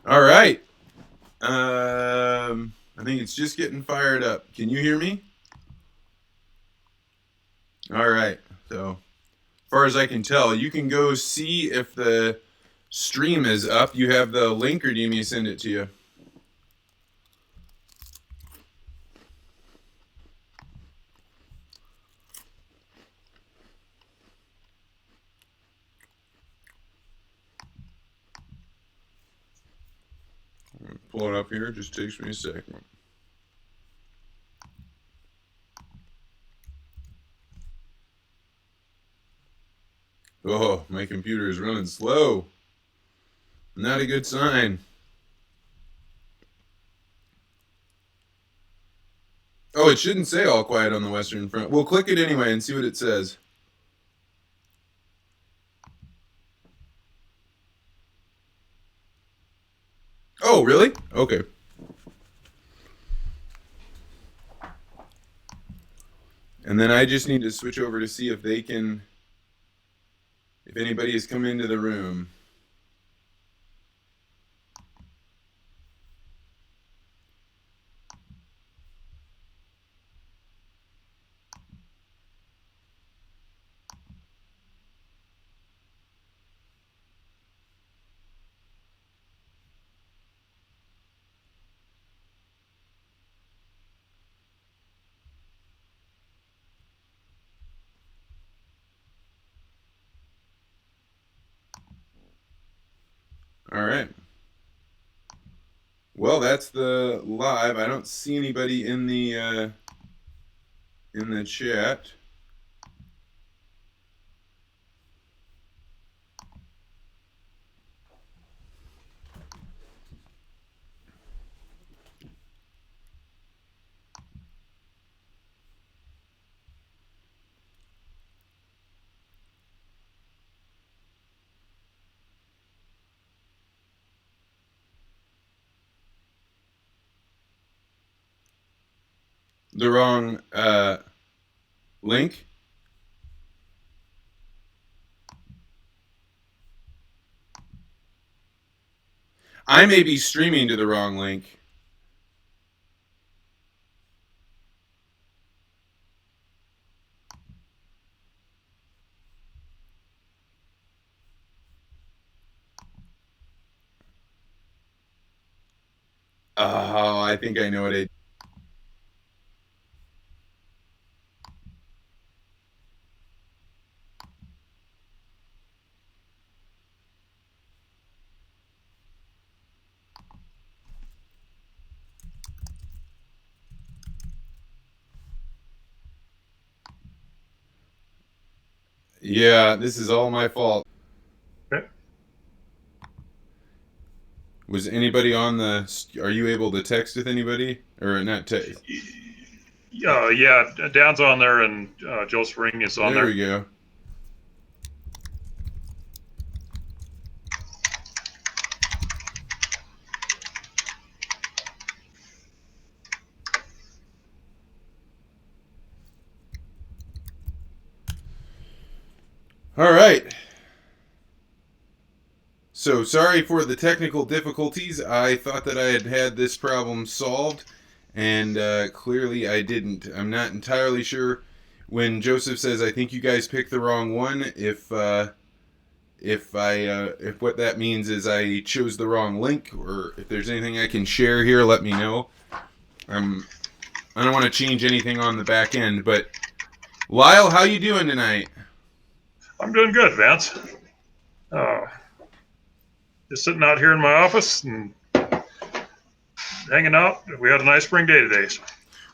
All right. I think it's just getting fired up. Can you hear me? All right. So, as far as I can tell, you can go see if the stream is up. You have the link, or do you need me to send it to you? Pull it up here. It just takes me a second. Oh, my computer is running slow. Not a good sign. Oh, it shouldn't say all quiet on the Western Front. We'll click it anyway and see what it says. Oh, really? Okay. And then I just need to switch over to see if anybody has come into the room. All right. Well, that's the live. I don't see anybody in the chat. The wrong link. I may be streaming to the wrong link. Oh, I think I know what I. Yeah, this is all my fault. Okay. Was anybody on the? Are you able to text with anybody or not? Text. Yeah, Dan's on there and Joseph Ring is on There there. we go. All right. So sorry for the technical difficulties. I thought that I had this problem solved, and clearly I didn't. I'm not entirely sure. When Joseph says, "I think you guys picked the wrong one," if what that means is I chose the wrong link, or if there's anything I can share here, let me know. I don't want to change anything on the back end, but Lyle, how you doing tonight? I'm doing good, Vance. Uh, just sitting out here in my office and hanging out. We had a nice spring day today. So.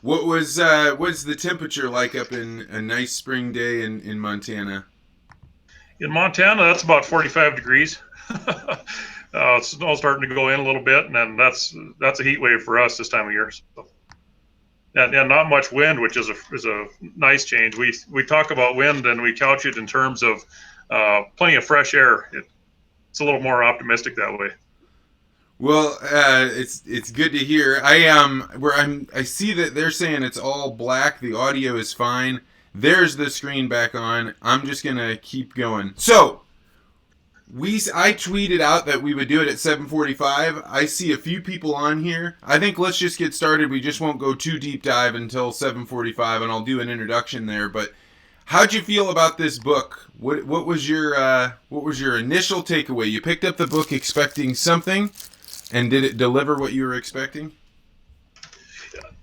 What's the temperature like up in a nice spring day in Montana? In Montana, that's about 45 degrees. Snow's starting to go in a little bit, and then that's a heat wave for us this time of year. So. And not much wind, which is a nice change. We talk about wind and we couch it in terms of plenty of fresh air. It's a little more optimistic that way. Well, it's good to hear. I see that they're saying it's all black. The audio is fine. There's the screen back on. I'm just gonna keep going. So, I tweeted out that we would do it at 7:45. I see a few people on here. I think let's just get started. We just won't go too deep dive until 7:45, and I'll do an introduction there. But how'd you feel about this book? What was your initial takeaway? You picked up the book expecting something, and did it deliver what you were expecting?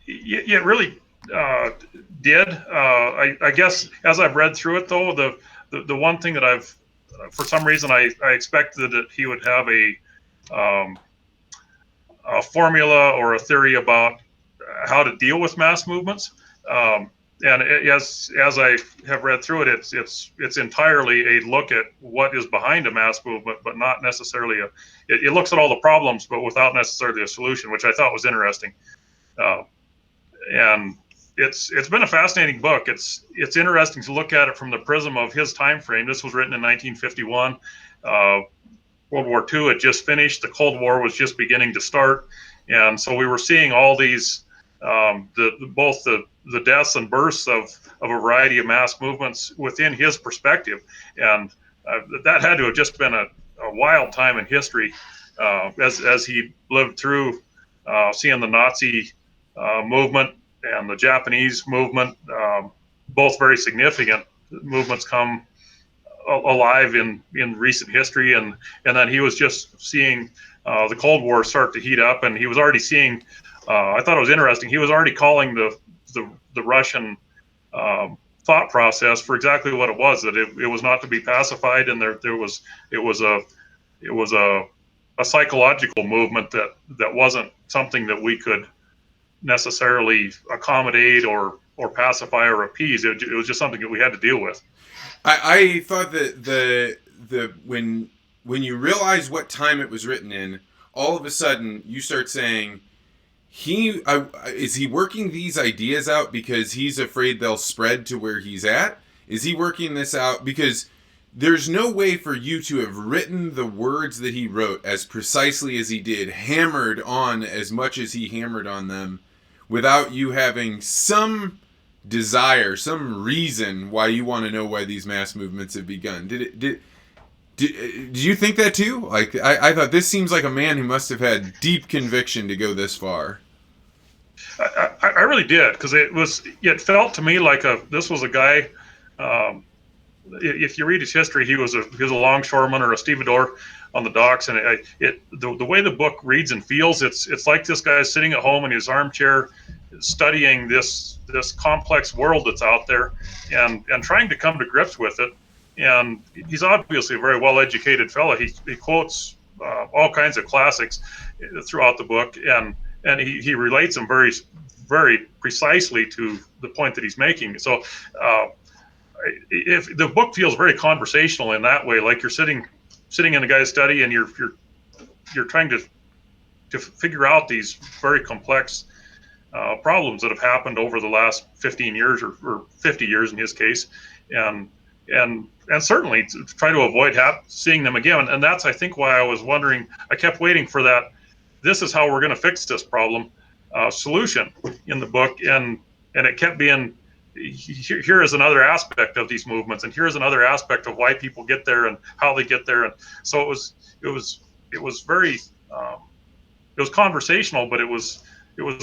Yeah, it really did. I guess as I've read through it, though, the one thing that for some reason, I expected that he would have a formula or a theory about how to deal with mass movements. And as I have read through it, it's entirely a look at what is behind a mass movement, but not necessarily it looks at all the problems, but without necessarily a solution, which I thought was interesting. And it's been a fascinating book. It's interesting to look at it from the prism of his time frame. This was written in 1951. World War II had just finished. The Cold War was just beginning to start, and so we were seeing all these both the deaths and births of a variety of mass movements within his perspective, and that had to have just been a wild time in history as he lived through seeing the Nazi movement and the Japanese movement, both very significant movements, come alive in recent history, and then he was just seeing the Cold War start to heat up, and he was already seeing. I thought it was interesting. He was already calling the Russian thought process for exactly what it was. That it was not to be pacified, and it was a psychological movement that wasn't something that we could necessarily accommodate or pacify or appease. It was just something that we had to deal with. I thought that the when you realize what time it was written in, all of a sudden you start saying, is he working these ideas out because he's afraid they'll spread to where he's at? Is he working this out because there's no way for you to have written the words that he wrote as precisely as he did, hammered on as much as he hammered on them, without you having some desire, some reason why you want to know why these mass movements have begun. Did you think that too? Like, I thought this seems like a man who must have had deep conviction to go this far. I really did, because it felt to me like this was a guy. If you read his history, he was a longshoreman or a stevedore on the docks, and the way the book reads and feels, it's like this guy is sitting at home in his armchair, studying this complex world that's out there, and trying to come to grips with it. And he's obviously a very well-educated fellow. He quotes all kinds of classics throughout the book, and he relates them very, very precisely to the point that he's making. So if the book feels very conversational in that way, like you're sitting in a guy's study and you're trying to figure out these very complex problems that have happened over the last 15 years or 50 years in his case, and certainly to try to avoid seeing them again. And that's, I think, why I was wondering. I kept waiting for that. This is how we're going to fix this problem solution in the book, and it kept being. Here is another aspect of these movements, and here's another aspect of why people get there and how they get there. And so it was very it was conversational, but it was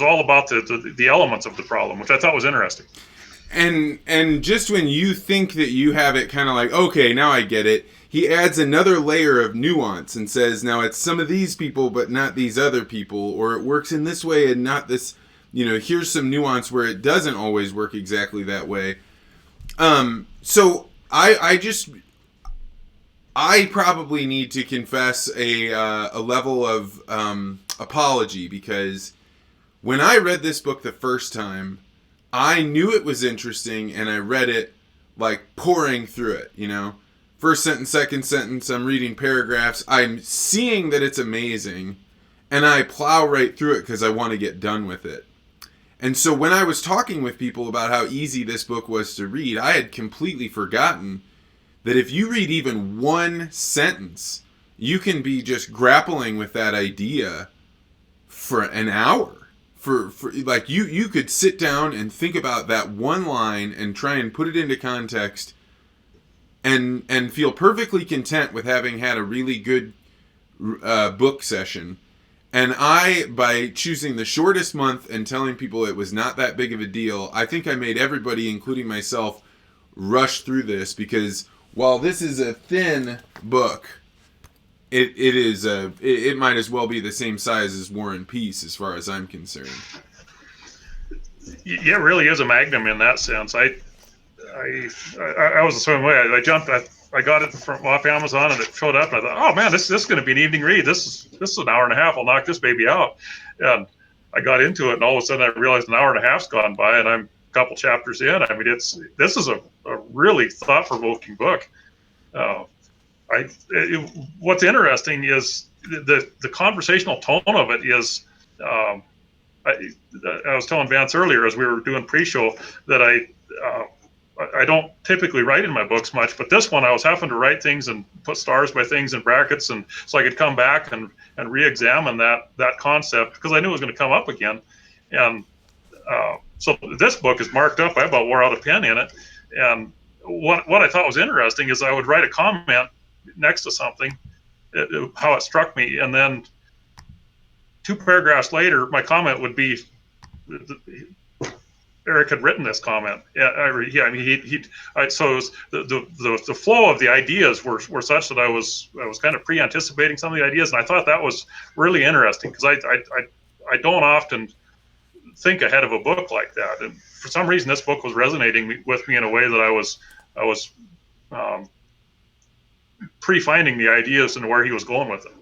all about the elements of the problem, which I thought was interesting. And just when you think that you have it kind of like, okay, now I get it, he adds another layer of nuance and says, now it's some of these people but not these other people, or it works in this way and not this. Here's some nuance where it doesn't always work exactly that way. So I probably need to confess a level of apology, because when I read this book the first time, I knew it was interesting and I read it like pouring through it, First sentence, second sentence, I'm reading paragraphs. I'm seeing that it's amazing, and I plow right through it because I want to get done with it. And so when I was talking with people about how easy this book was to read, I had completely forgotten that if you read even one sentence, you can be just grappling with that idea for an hour. For like you could sit down and think about that one line and try and put it into context and feel perfectly content with having had a really good book session. And by choosing the shortest month and telling people it was not that big of a deal, I think I made everybody, including myself, rush through this, because while this is a thin book, it might as well be the same size as War and Peace as far as I'm concerned. Yeah, it really is a magnum in that sense. I was the same way. I got it off Amazon, and it showed up, and I thought, oh man, this is going to be an evening read. This is an hour and a half. I'll knock this baby out. And I got into it, and all of a sudden I realized an hour and a half's gone by, and I'm a couple chapters in. I mean, this is a really thought-provoking book. What's interesting is the conversational tone of it is. I was telling Vance earlier as we were doing pre-show that I don't typically write in my books much, but this one I was having to write things and put stars by things in brackets, and so I could come back and re-examine that concept, because I knew it was going to come up again. And so this book is marked up. I about wore out a pen in it. And what I thought was interesting is I would write a comment next to something, how it struck me, and then 2 paragraphs later, my comment would be, Eric had written this comment. So it was the flow of the ideas were such that I was kind of pre-anticipating some of the ideas, and I thought that was really interesting, because I don't often think ahead of a book like that, and for some reason this book was resonating with me in a way that I was pre-finding the ideas and where he was going with them.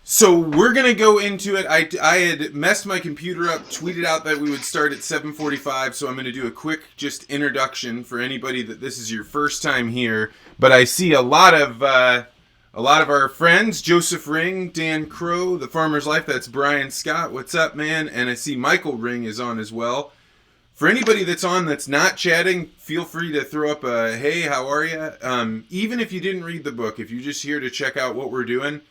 So we're going to go into it. I had messed my computer up, tweeted out that we would start at 7:45, so I'm going to do a quick just introduction for anybody that this is your first time here. But I see a lot of our friends, Joseph Ring, Dan Crowe, The Farmer's Life, that's Brian Scott. What's up, man? And I see Michael Ring is on as well. For anybody that's on that's not chatting, feel free to throw up a, hey, how are you? Even if you didn't read the book, if you're just here to check out what we're doing,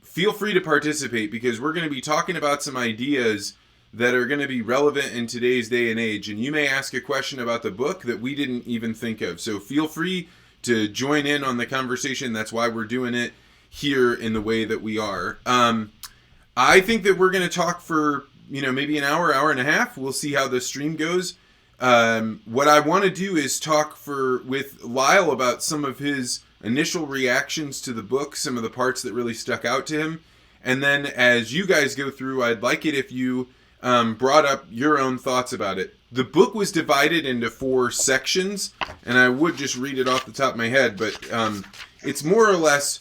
feel free to participate, because we're going to be talking about some ideas that are going to be relevant in today's day and age. And you may ask a question about the book that we didn't even think of. So feel free to join in on the conversation. That's why we're doing it here in the way that we are. I think that we're going to talk for, maybe an hour, hour and a half. We'll see how the stream goes. What I want to do is talk with Lyle about some of his initial reactions to the book, some of the parts that really stuck out to him. And then as you guys go through, I'd like it if you brought up your own thoughts about it. The book was divided into 4 sections, and I would just read it off the top of my head, but it's more or less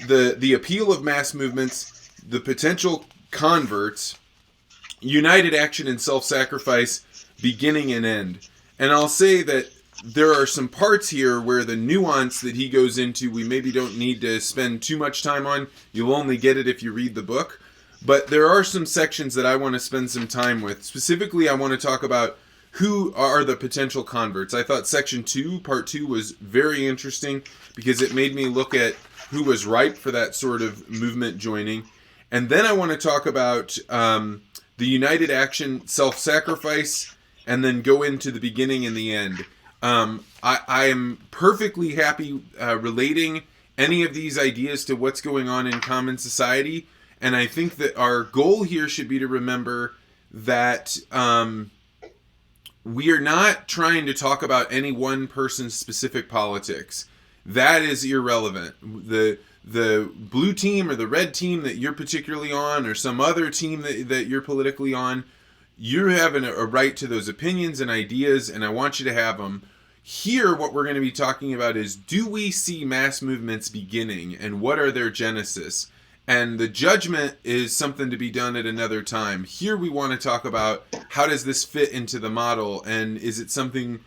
the appeal of mass movements, the potential converts, united action and self-sacrifice, beginning and end. And I'll say that there are some parts here where the nuance that he goes into, we maybe don't need to spend too much time on. You'll only get it if you read the book. But there are some sections that I want to spend some time with. Specifically, I want to talk about who are the potential converts. I thought section 2, part 2, was very interesting because it made me look at who was ripe for that sort of movement joining. And then I want to talk about the united action, self-sacrifice, and then go into the beginning and the end. I am perfectly happy relating any of these ideas to what's going on in common society, and I think that our goal here should be to remember that we are not trying to talk about any one person's specific politics. That is irrelevant. The blue team or the red team that you're particularly on, or some other team that you're politically on, you're having a right to those opinions and ideas, and I want you to have them. Here, what we're going to be talking about is, do we see mass movements beginning, and what are their genesis? And the judgment is something to be done at another time. Here we want to talk about, how does this fit into the model, and is it something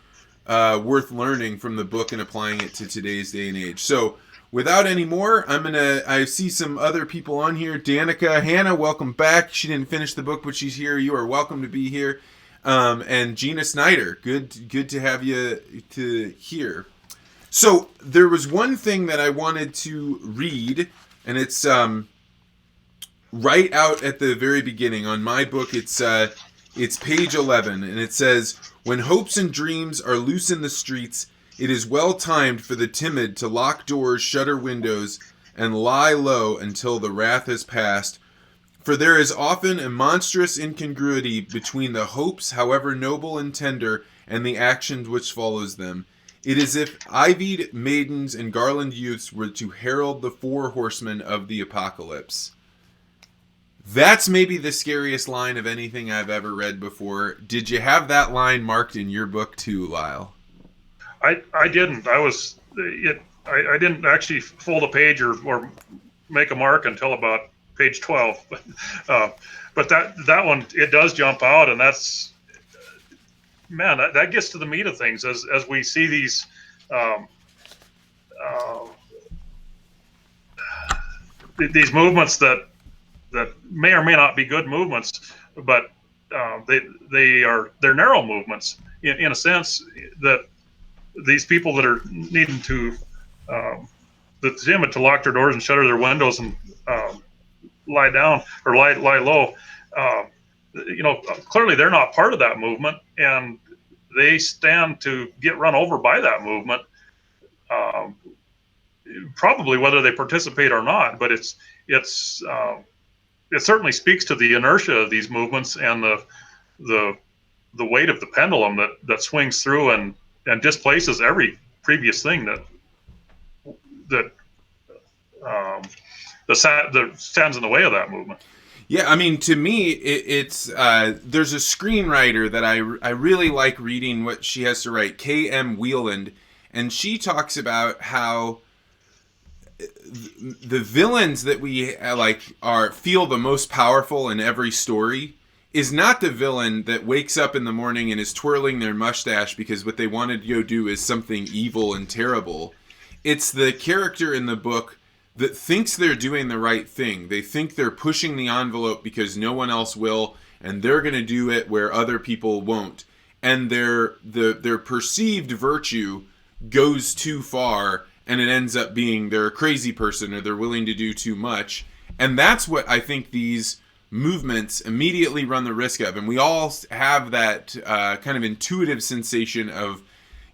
worth learning from the book and applying it to today's day and age? So, without any more, I see some other people on here. Danica, Hannah, welcome back. She didn't finish the book, but she's here. You are welcome to be here. And Gina Snyder, good to have you to here. So there was one thing that I wanted to read, and it's right out at the very beginning. On my book, it's page 11, and it says, "When hopes and dreams are loose in the streets, It is well timed for the timid to lock doors, shutter windows, and lie low until the wrath has passed. For there is often a monstrous incongruity between the hopes, however noble and tender, and the actions which follows them. It is if ivied maidens and garland youths were to herald the four horsemen of the apocalypse. That's maybe the scariest line of anything I've ever read before. Did you have that line marked in your book too, Lyle? I didn't. I didn't actually fold a page or make a mark until about page 12. But that one, it does jump out, and that's, man, that gets to the meat of things as we see these movements that may or may not be good movements, but they're narrow movements in a sense, that these people that are needing to the timid to lock their doors and shutter their windows and lie down or lie low. Clearly they're not part of that movement, and they stand to get run over by that movement. Probably whether they participate or not, but it certainly speaks to the inertia of these movements and the weight of the pendulum that swings through and displaces every previous thing that stands in the way of that movement. Yeah, I mean, to me, it's there's a screenwriter that I really like reading what she has to write, K.M. Wieland, and she talks about how the villains that we feel the most powerful in every story is not the villain that wakes up in the morning and is twirling their mustache because what they wanted to go do is something evil and terrible. It's the character in the book that thinks they're doing the right thing. They think they're pushing the envelope because no one else will, and they're going to do it where other people won't. And their perceived virtue goes too far, and it ends up being they're a crazy person or they're willing to do too much. And that's what I think these movements immediately run the risk of. And we all have that kind of intuitive sensation of,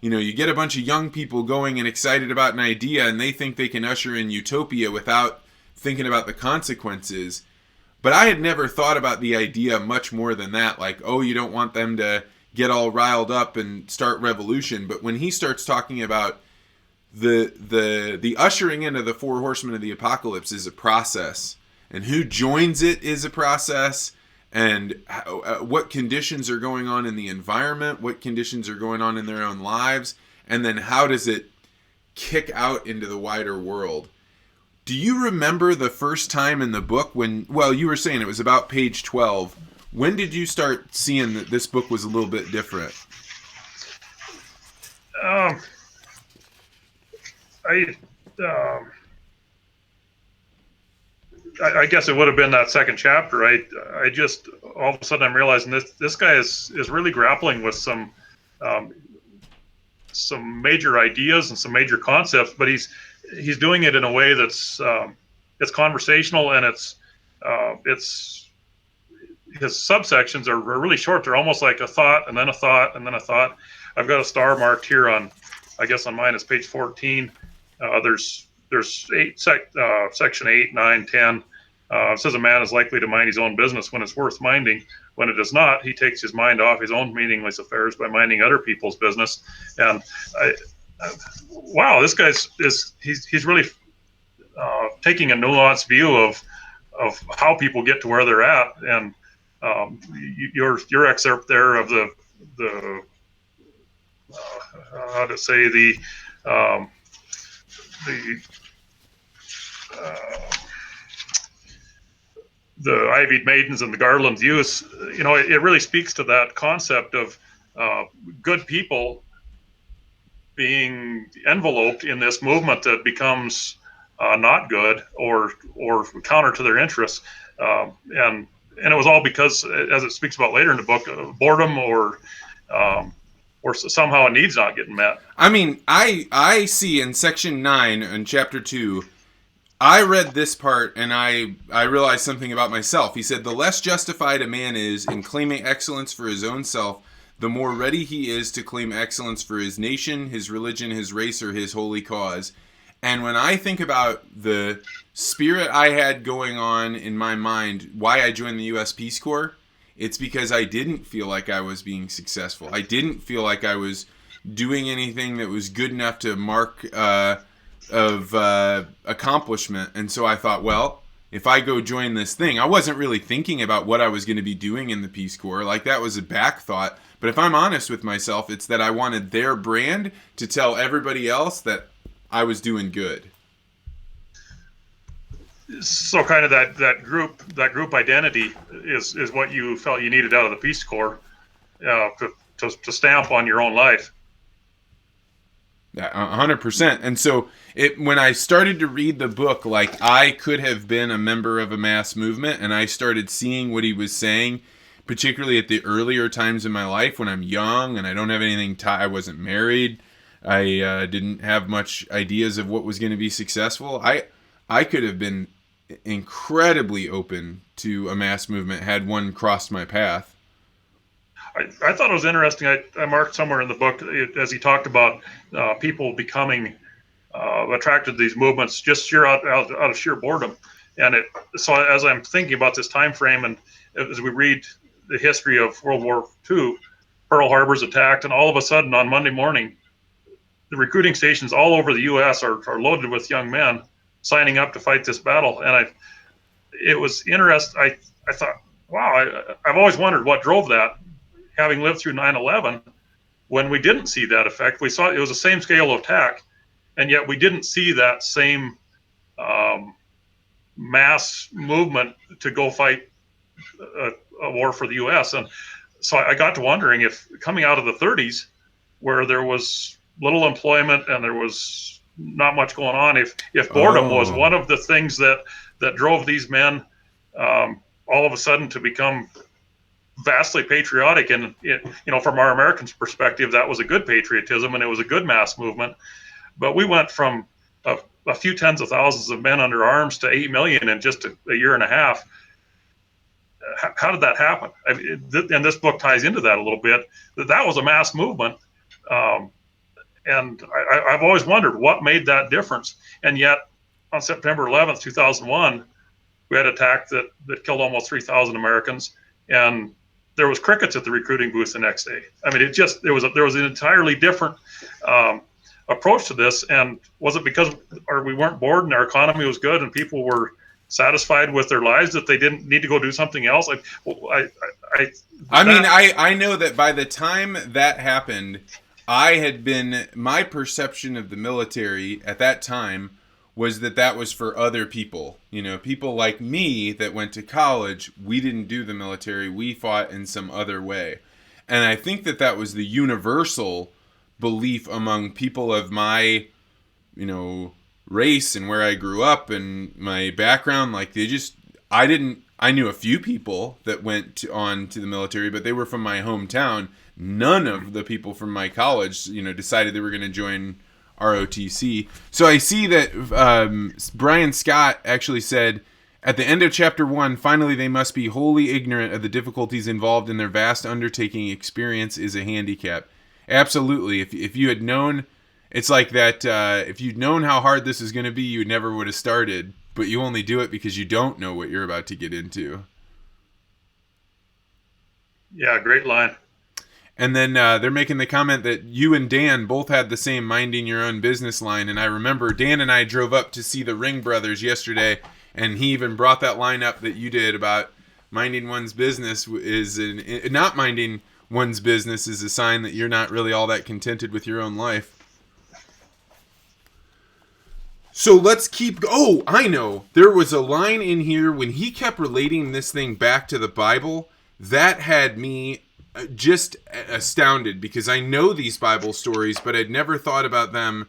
you get a bunch of young people going and excited about an idea and they think they can usher in utopia without thinking about the consequences. But I had never thought about the idea much more than that. Like, oh, you don't want them to get all riled up and start revolution. But when he starts talking about the ushering into the four horsemen of the apocalypse is a process, and who joins it is a process, and what conditions are going on in the environment, what conditions are going on in their own lives, and then how does it kick out into the wider world. Do you remember the first time in the book when, well, you were saying it was about page 12. When did you start seeing that this book was a little bit different? I guess it would have been that second chapter. I just, all of a sudden I'm realizing this guy is really grappling with some major ideas and some major concepts, but he's doing it in a way that's it's conversational, and it's his subsections are really short. They're almost like a thought and then a thought and then a thought. I've got a star marked here on mine is page 14. There's section 8, 9, 10. It says a man is likely to mind his own business when it's worth minding. When it is not, he takes his mind off his own meaningless affairs by minding other people's business. And wow, this guy's he's really taking a nuanced view of how people get to where they're at. And your excerpt there of the how to say the ivied maidens and the garland youths, it really speaks to that concept of good people being enveloped in this movement that becomes not good or counter to their interests, and it was all because, as it speaks about later in the book, boredom or somehow a need's not getting met. I mean, I see in section 9 in chapter 2, I read this part and I realized something about myself. He said, the less justified a man is in claiming excellence for his own self, the more ready he is to claim excellence for his nation, his religion, his race, or his holy cause. And when I think about the spirit I had going on in my mind, why I joined the U.S. Peace Corps, it's because I didn't feel like I was being successful. I didn't feel like I was doing anything that was good enough to mark of accomplishment. And so I thought, well, if I go join this thing, I wasn't really thinking about what I was going to be doing in the Peace Corps. Like, that was a back thought. But if I'm honest with myself, it's that I wanted their brand to tell everybody else that I was doing good. So kind of that group identity is what you felt you needed out of the Peace Corps to stamp on your own life. 100%. And so when I started to read the book, like, I could have been a member of a mass movement, and I started seeing what he was saying, particularly at the earlier times in my life when I'm young and I don't have anything I wasn't married. I didn't have much ideas of what was going to be successful. I could have been incredibly open to a mass movement had one crossed my path. I thought it was interesting. I marked somewhere in the book as he talked about people becoming attracted to these movements just out of sheer boredom. And so as I'm thinking about this time frame, and as we read the history of World War II, Pearl Harbor's attacked, and all of a sudden on Monday morning, the recruiting stations all over the U.S. are loaded with young men signing up to fight this battle. And it was interesting. I thought, wow, I've always wondered what drove that. Having lived through 9/11, when we didn't see that effect, we saw it was the same scale of attack, and yet we didn't see that same mass movement to go fight a war for the U.S. And so I got to wondering if, coming out of the 30s, where there was little employment and there was not much going on, if boredom was one of the things that drove these men all of a sudden to become vastly patriotic. And from our American perspective, that was a good patriotism and it was a good mass movement. But we went from a few tens of thousands of men under arms to 8 million in just a year and a half. How did that happen? I mean, and this book ties into that a little bit. That was a mass movement, and I've always wondered what made that difference. And yet, on September 11th, 2001, we had an attack that killed almost 3,000 Americans, and there was crickets at the recruiting booth the next day. I mean, there was an entirely different approach to this. And was it because we weren't bored and our economy was good and people were satisfied with their lives that they didn't need to go do something else? I know that by the time that happened, my perception of the military at that time was that was for other people. People like me that went to college, we didn't do the military, we fought in some other way. And I think that was the universal belief among people of my, race and where I grew up and my background. Like, I knew a few people that went on to the military, but they were from my hometown. None of the people from my college, decided they were going to join ROTC. So I see that Brian Scott actually said, at the end of chapter 1, finally they must be wholly ignorant of the difficulties involved in their vast undertaking. Experience is a handicap. Absolutely. If you had known, it's like that, if you'd known how hard this is going to be, you never would have started, but you only do it because you don't know what you're about to get into. Yeah, great line. And then they're making the comment that you and Dan both had the same minding your own business line. And I remember Dan and I drove up to see the Ring Brothers yesterday, and he even brought that line up that you did about minding one's business not minding one's business is a sign that you're not really all that contented with your own life. So let's keep... Oh, I know. There was a line in here when he kept relating this thing back to the Bible that had me just astounded, because I know these Bible stories, but I'd never thought about them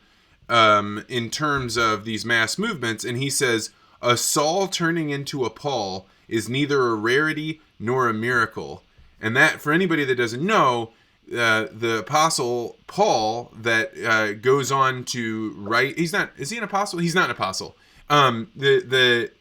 in terms of these mass movements. And he says, a Saul turning into a Paul is neither a rarity nor a miracle. And that, for anybody that doesn't know, the apostle Paul that goes on to write, is he an apostle? He's not an apostle. The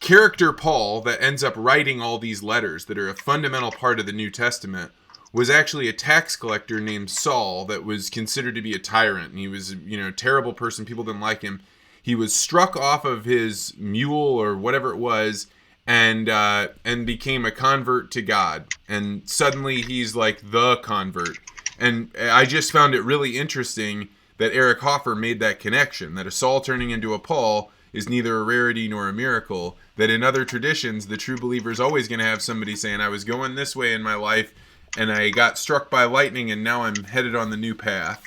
character Paul that ends up writing all these letters that are a fundamental part of the New Testament was actually a tax collector named Saul that was considered to be a tyrant. And he was, a terrible person. People didn't like him. He was struck off of his mule or whatever it was and became a convert to God. And suddenly he's like the convert. And I just found it really interesting that Eric Hoffer made that connection, that a Saul turning into a Paul is neither a rarity nor a miracle, that in other traditions, the true believer is always going to have somebody saying, I was going this way in my life, and I got struck by lightning, and now I'm headed on the new path.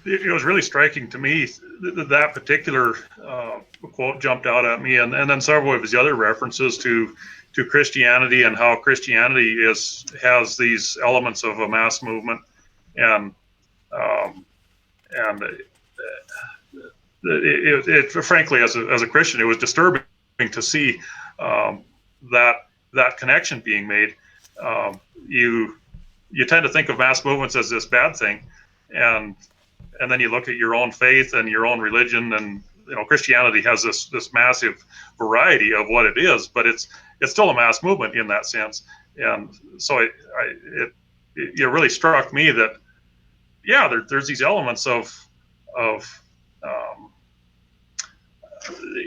It was really striking to me that particular quote jumped out at me, and then several of his other references to Christianity and how Christianity has these elements of a mass movement, and it frankly, as a Christian, it was disturbing to see that connection being made. You tend to think of mass movements as this bad thing, and then you look at your own faith and your own religion, and Christianity has this massive variety of what it is, but it's still a mass movement in that sense. And so it really struck me that there's these elements of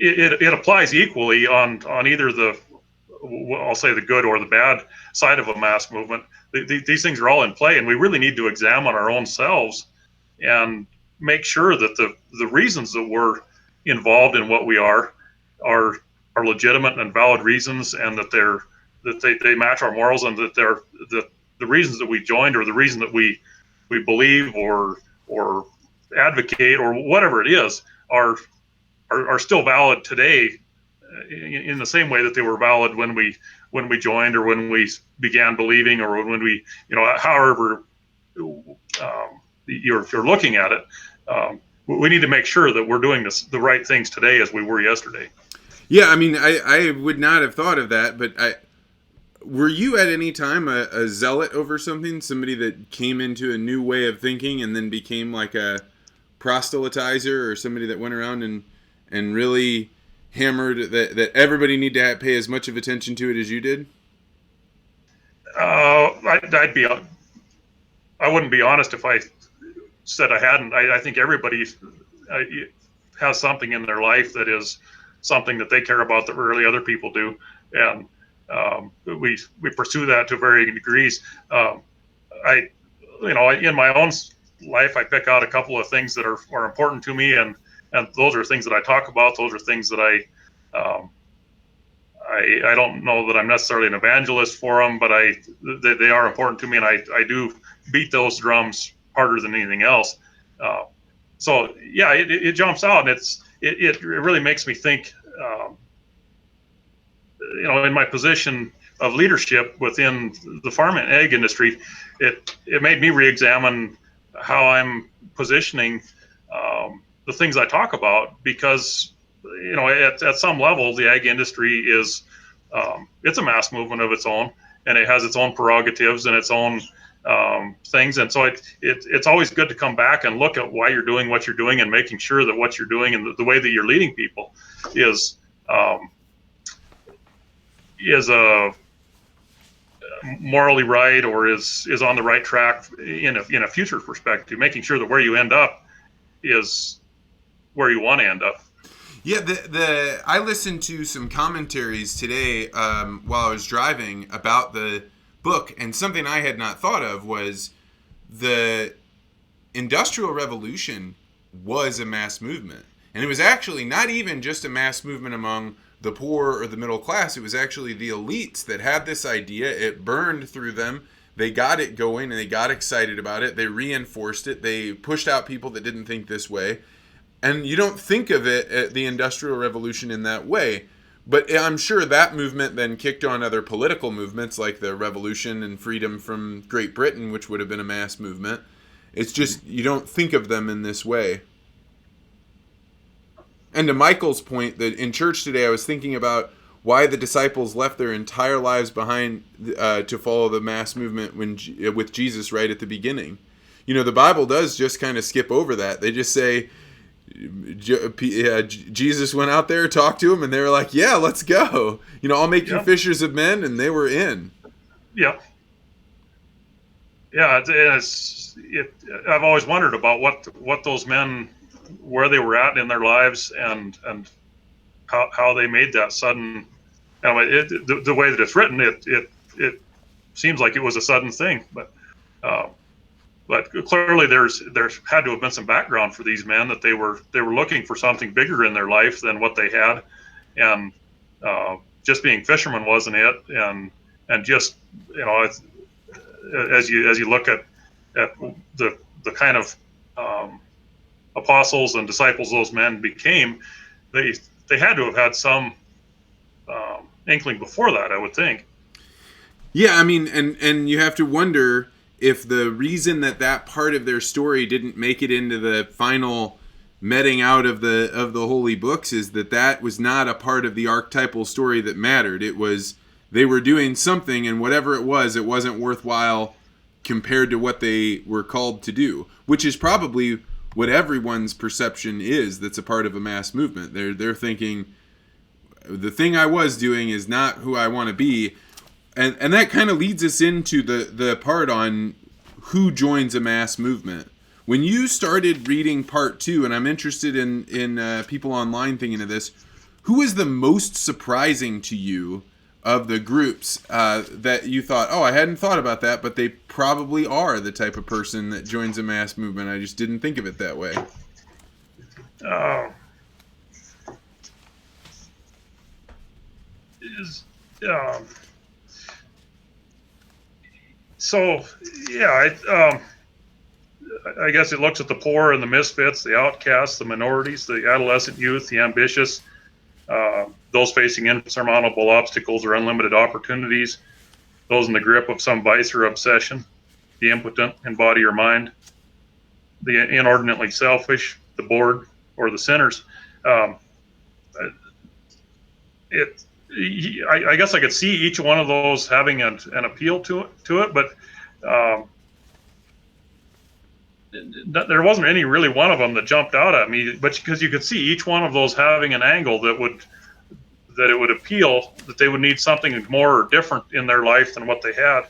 it applies equally on either I'll say the good or the bad side of a mass movement. These things are all in play, and we really need to examine our own selves and make sure that the reasons that we're involved in what we are legitimate and valid reasons, and that they match our morals, and that the reasons that we joined, or the reason that we believe or advocate or whatever it is are still valid today in the same way that they were valid when we joined, or when we began believing, or when we however you're looking at it. We need to make sure that we're doing the right things today as we were yesterday. Yeah, I mean, I would not have thought of that, but were you at any time a zealot over something? Somebody that came into a new way of thinking and then became like a proselytizer, or somebody that went around and really hammered that everybody need to pay as much of attention to it as you did? I wouldn't be honest if I said I hadn't. I think everybody has something in their life that is something that they care about that really other people do, and we pursue that to varying degrees. In my own life, I pick out a couple of things that are important to me, and those are things that I talk about. Those are things that I don't know that I'm necessarily an evangelist for them, but they are important to me, and I do beat those drums harder than anything else. So yeah, it jumps out, and it really makes me think. In my position of leadership within the farm and egg industry, it made me re-examine how I'm positioning the things I talk about, because at some level the ag industry is it's a mass movement of its own, and it has its own prerogatives and its own things, and so it's always good to come back and look at why you're doing what you're doing, and making sure that what you're doing and the way that you're leading people is morally right, or is on the right track in a future perspective, making sure that where you end up is where you want to end up. Yeah, I listened to some commentaries today while I was driving about the book, and something I had not thought of was the Industrial Revolution was a mass movement. And it was actually not even just a mass movement among the poor or the middle class. It was actually the elites that had this idea. It burned through them. They got it going, and they got excited about it. They reinforced it. They pushed out people that didn't think this way. And you don't think of it, the Industrial Revolution, in that way. But I'm sure that movement then kicked on other political movements, like the Revolution and Freedom from Great Britain, which would have been a mass movement. It's just, you don't think of them in this way. And to Michael's point, that in church today, I was thinking about why the disciples left their entire lives behind to follow the mass movement with Jesus right at the beginning. The Bible does just kind of skip over that. They just say, Jesus went out there, talked to him, and they were like, "Yeah, let's go. I'll make you fishers of men," and they were in. Yeah. Yeah, I've always wondered about what those men, where they were at in their lives, and how they made that sudden. The way that it's written, it seems like it was a sudden thing, but clearly there's had to have been some background for these men, that they were looking for something bigger in their life than what they had, and just being fishermen wasn't it, and just as you look at the kind of apostles and disciples those men became, they had to have had some inkling before that, I would think. Yeah, I mean, and you have to wonder if the reason that part of their story didn't make it into the final meting out of the holy books is that was not a part of the archetypal story that mattered. It was they were doing something, and whatever it wasn't worthwhile compared to what they were called to do, which is probably what everyone's perception is that's a part of a mass movement. They're thinking, the thing I was doing is not who I want to be. And that kind of leads us into the part on who joins a mass movement. When you started reading part 2, and I'm interested in people online thinking of this, who is the most surprising to you of the groups that you thought, oh, I hadn't thought about that, but they probably are the type of person that joins a mass movement. I just didn't think of it that way. So, yeah, I guess it looks at the poor and the misfits, the outcasts, the minorities, the adolescent youth, the ambitious, those facing insurmountable obstacles or unlimited opportunities, those in the grip of some vice or obsession, the impotent in body or mind, the inordinately selfish, the bored, or the sinners. I guess I could see each one of those having an appeal to it, but there wasn't any really one of them that jumped out at me. But because you could see each one of those having an angle that it would appeal, that they would need something more or different in their life than what they had.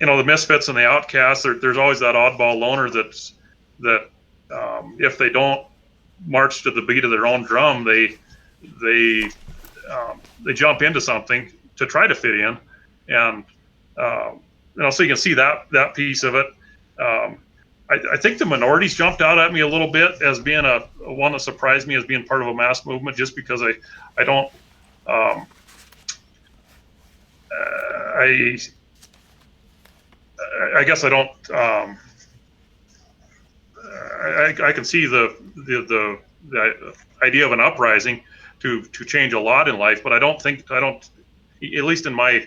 The misfits and the outcasts. There's always that oddball loner that if they don't march to the beat of their own drum, they jump into something to try to fit in, and so you can see that piece of it. I think the minorities jumped out at me a little bit as being a one that surprised me as being part of a mass movement, just because I don't I guess I don't I can see the idea of an uprising to change a lot in life, but I don't, at least in my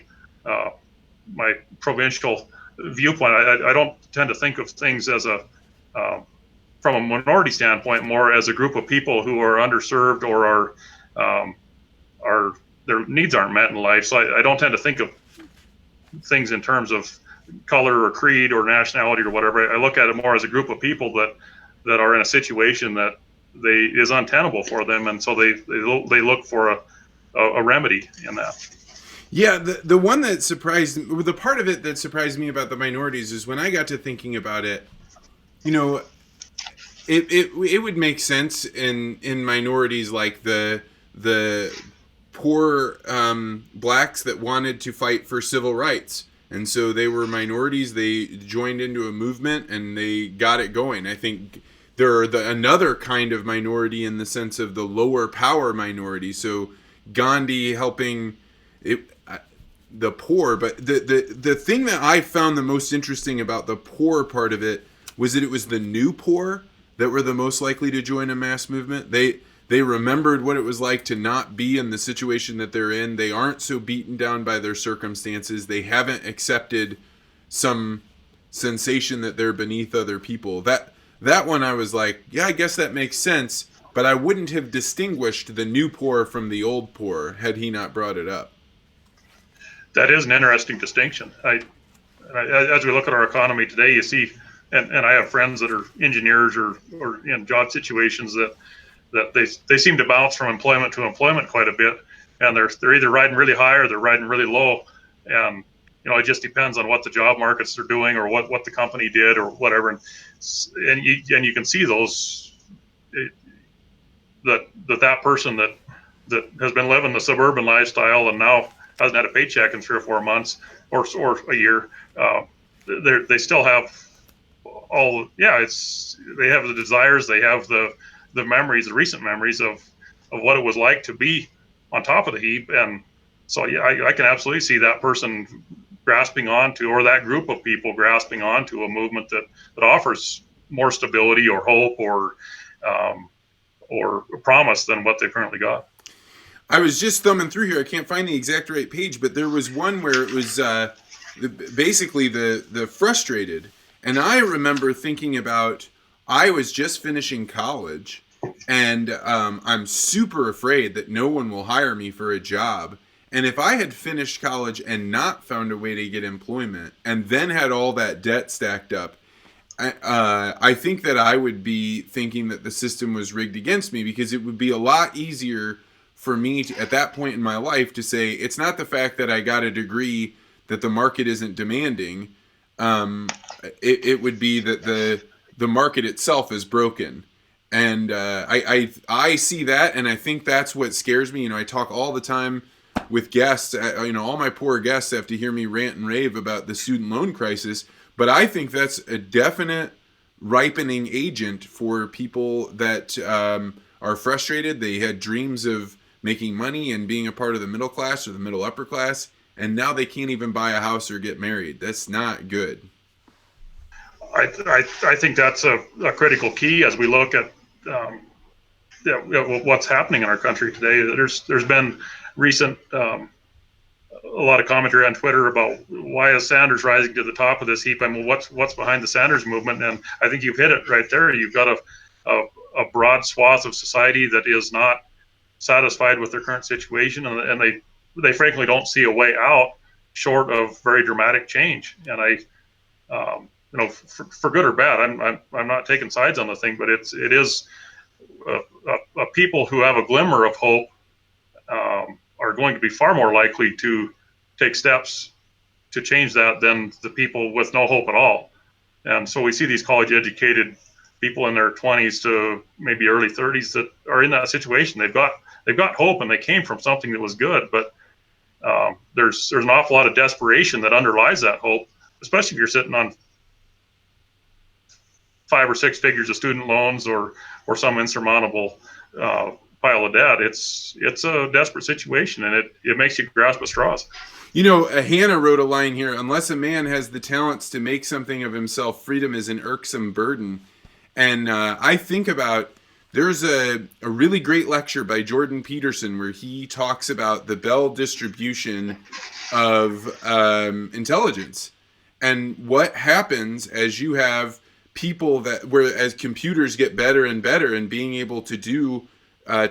my provincial viewpoint, I don't tend to think of things as from a minority standpoint, more as a group of people who are underserved or are their needs aren't met in life. So I don't tend to think of things in terms of color or creed or nationality or whatever. I look at it more as a group of people that are in a situation that is untenable for them, and so they look for a remedy in that. Yeah, the one that surprised, the part of it that surprised me about the minorities is when I got to thinking about it, it would make sense in minorities like the poor blacks that wanted to fight for civil rights. And so they were minorities. They joined into a movement and they got it going. I think there are another kind of minority in the sense of the lower power minority. So Gandhi helping the poor. But the thing that I found the most interesting about the poor part of it was that it was the new poor that were the most likely to join a mass movement. They remembered what it was like to not be in the situation that they're in. They aren't so beaten down by their circumstances. They haven't accepted some sensation that they're beneath other people. That one I was like, yeah, I guess that makes sense, but I wouldn't have distinguished the new poor from the old poor had he not brought it up. That is an interesting distinction. As we look at our economy today, you see and I have friends that are engineers or in job situations that they seem to bounce from employment to employment quite a bit, and they're either riding really high or they're riding really low, and it just depends on what the job markets are doing or what the company did or whatever, and you can see those that person that has been living the suburban lifestyle and now hasn't had a paycheck in 3 or 4 months or a year. They still have they have the desires, they have the memories, the recent memories of what it was like to be on top of the heap. And so yeah, I can absolutely see that person grasping onto, or that group of people grasping onto a movement that offers more stability or hope or promise than what they've currently got. I was just thumbing through here. I can't find the exact right page, but there was one where it was basically the frustrated. And I remember thinking about, I was just finishing college, and I'm super afraid that no one will hire me for a job. And if I had finished college and not found a way to get employment, and then had all that debt stacked up, I think that I would be thinking that the system was rigged against me, because it would be a lot easier for me to, at that point in my life, to say it's not the fact that I got a degree that the market isn't demanding. It would be that the market itself is broken, and I see that, and I think that's what scares me. I talk all the time with guests. All my poor guests have to hear me rant and rave about the student loan crisis. But I think that's a definite ripening agent for people that are frustrated. They had dreams of making money and being a part of the middle class or the middle upper class, and now they can't even buy a house or get married. That's not good. I think that's a critical key as we look at what's happening in our country today. There's been recent a lot of commentary on Twitter about why is Sanders rising to the top of this heap. I mean, what's behind the Sanders movement? And I think you've hit it right there. You've got a broad swath of society that is not satisfied with their current situation, and they frankly don't see a way out short of very dramatic change. And for good or bad, I'm not taking sides on the thing, but it is people who have a glimmer of hope are going to be far more likely to take steps to change that than the people with no hope at all. And so we see these college educated people in their 20s to maybe early 30s that are in that situation. They've got hope, and they came from something that was good, but there's an awful lot of desperation that underlies that hope, especially if you're sitting on 5 or 6 figures of student loans or some insurmountable pile of debt. It's a desperate situation, and it makes you grasp at straws. Hannah wrote a line here: unless a man has the talents to make something of himself, freedom is an irksome burden. And I think about, there's a really great lecture by Jordan Peterson where he talks about the Bell distribution of intelligence, and what happens as you have people as computers get better and better and being able to do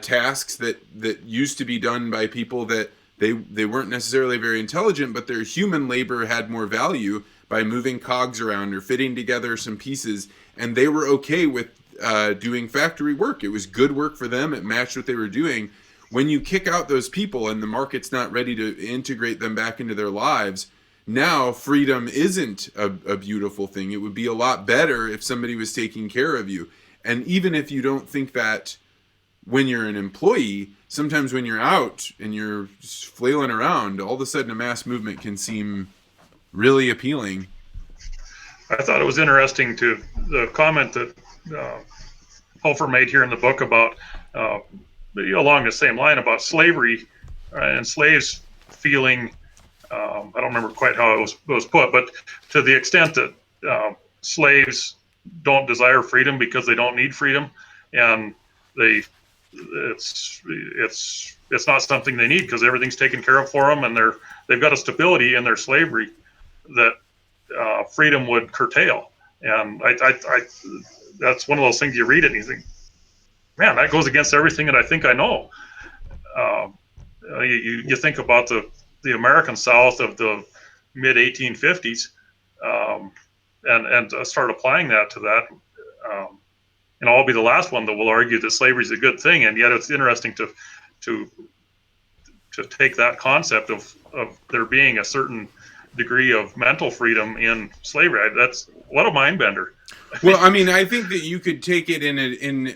tasks that used to be done by people that they weren't necessarily very intelligent, but their human labor had more value by moving cogs around or fitting together some pieces, and they were okay with doing factory work. It was good work for them. It matched what they were doing. When you kick out those people and the market's not ready to integrate them back into their lives, now freedom isn't a beautiful thing. It would be a lot better if somebody was taking care of you. And even if you don't think that when you're an employee, sometimes when you're out and you're flailing around, all of a sudden a mass movement can seem really appealing. I thought it was interesting to the comment that Hoffer made here in the book about along the same line about slavery and slaves feeling, I don't remember quite how it was put, but to the extent that slaves don't desire freedom because they don't need freedom, and it's not something they need because everything's taken care of for them, and they've got a stability in their slavery that freedom would curtail. And I that's one of those things you read it and you think, man, that goes against everything that I think I know. You think about the American South of the mid 1850s. and start applying that to that. And I'll be the last one that will argue that slavery is a good thing, and yet it's interesting to take that concept of there being a certain degree of mental freedom in slavery. That's what a mind bender. Well, I mean, I think that you could take it in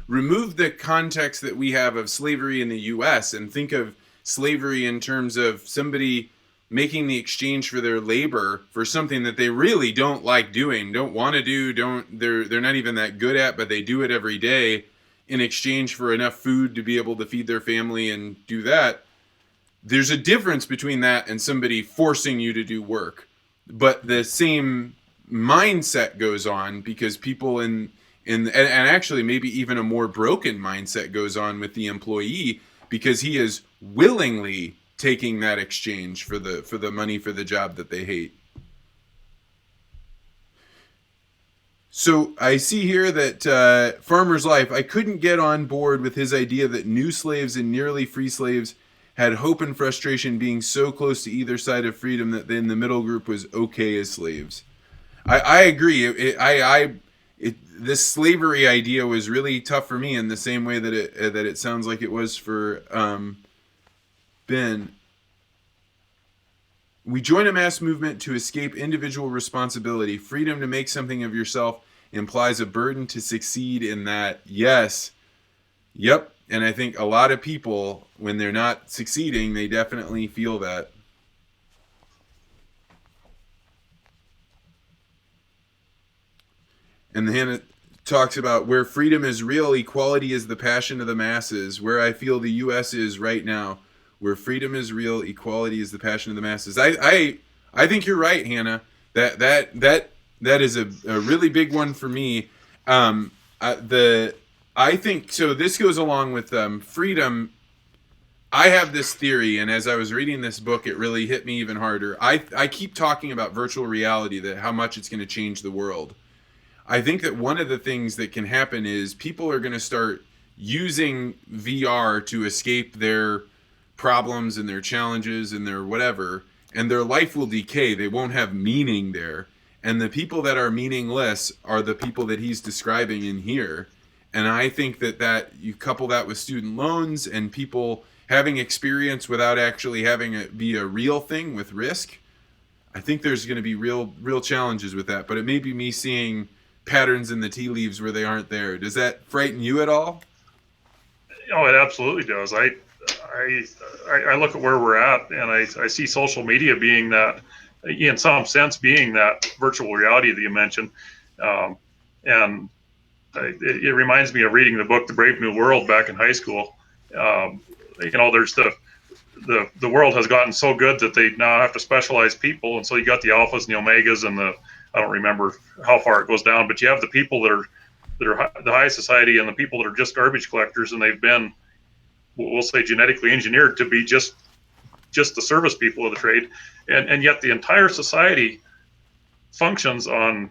remove the context that we have of slavery in the U.S. and think of slavery in terms of somebody making the exchange for their labor for something that they really don't like doing, don't want to do, they're not even that good at, but they do it every day in exchange for enough food to be able to feed their family and do that. There's a difference between that and somebody forcing you to do work. But the same mindset goes on because people and actually maybe even a more broken mindset goes on with the employee because he is willingly taking that exchange for the money for the job that they hate. So I see here that Farmer's Life, I couldn't get on board with his idea that new slaves and nearly free slaves had hope and frustration being so close to either side of freedom that then the middle group was okay as slaves. I agree. This slavery idea was really tough for me in the same way that it sounds like it was for Ben. We join a mass movement to escape individual responsibility. Freedom to make something of yourself implies a burden to succeed in that. Yes. Yep. And I think a lot of people, when they're not succeeding, they definitely feel that. And Hannah talks about where freedom is real, equality is the passion of the masses. Where I feel the U.S. is right now, where freedom is real, equality is the passion of the masses. I think you're right, Hannah. That is a really big one for me. I think so. This goes along with freedom. I have this theory, and as I was reading this book, it really hit me even harder. I keep talking about virtual reality, that how much it's going to change the world. I think that one of the things that can happen is people are going to start using VR to escape their problems and their challenges and their whatever, and their life will decay. They won't have meaning there. And the people that are meaningless are the people that he's describing in here. And I think that you couple that with student loans and people having experience without actually having it be a real thing with risk. I think there's going to be real challenges with that. But it may be me seeing patterns in the tea leaves where they aren't there. Does that frighten you at all? Oh, it absolutely does. I look at where we're at, and I see social media being that, in some sense, being that virtual reality that you mentioned, and it reminds me of reading the book The Brave New World back in high school. There's the world has gotten so good that they now have to specialize people, and so you got the alphas and the omegas and I don't remember how far it goes down, but you have the people that are the high society and the people that are just garbage collectors, and they've been, we'll say, genetically engineered to be just the service people of the trade, and yet the entire society functions on,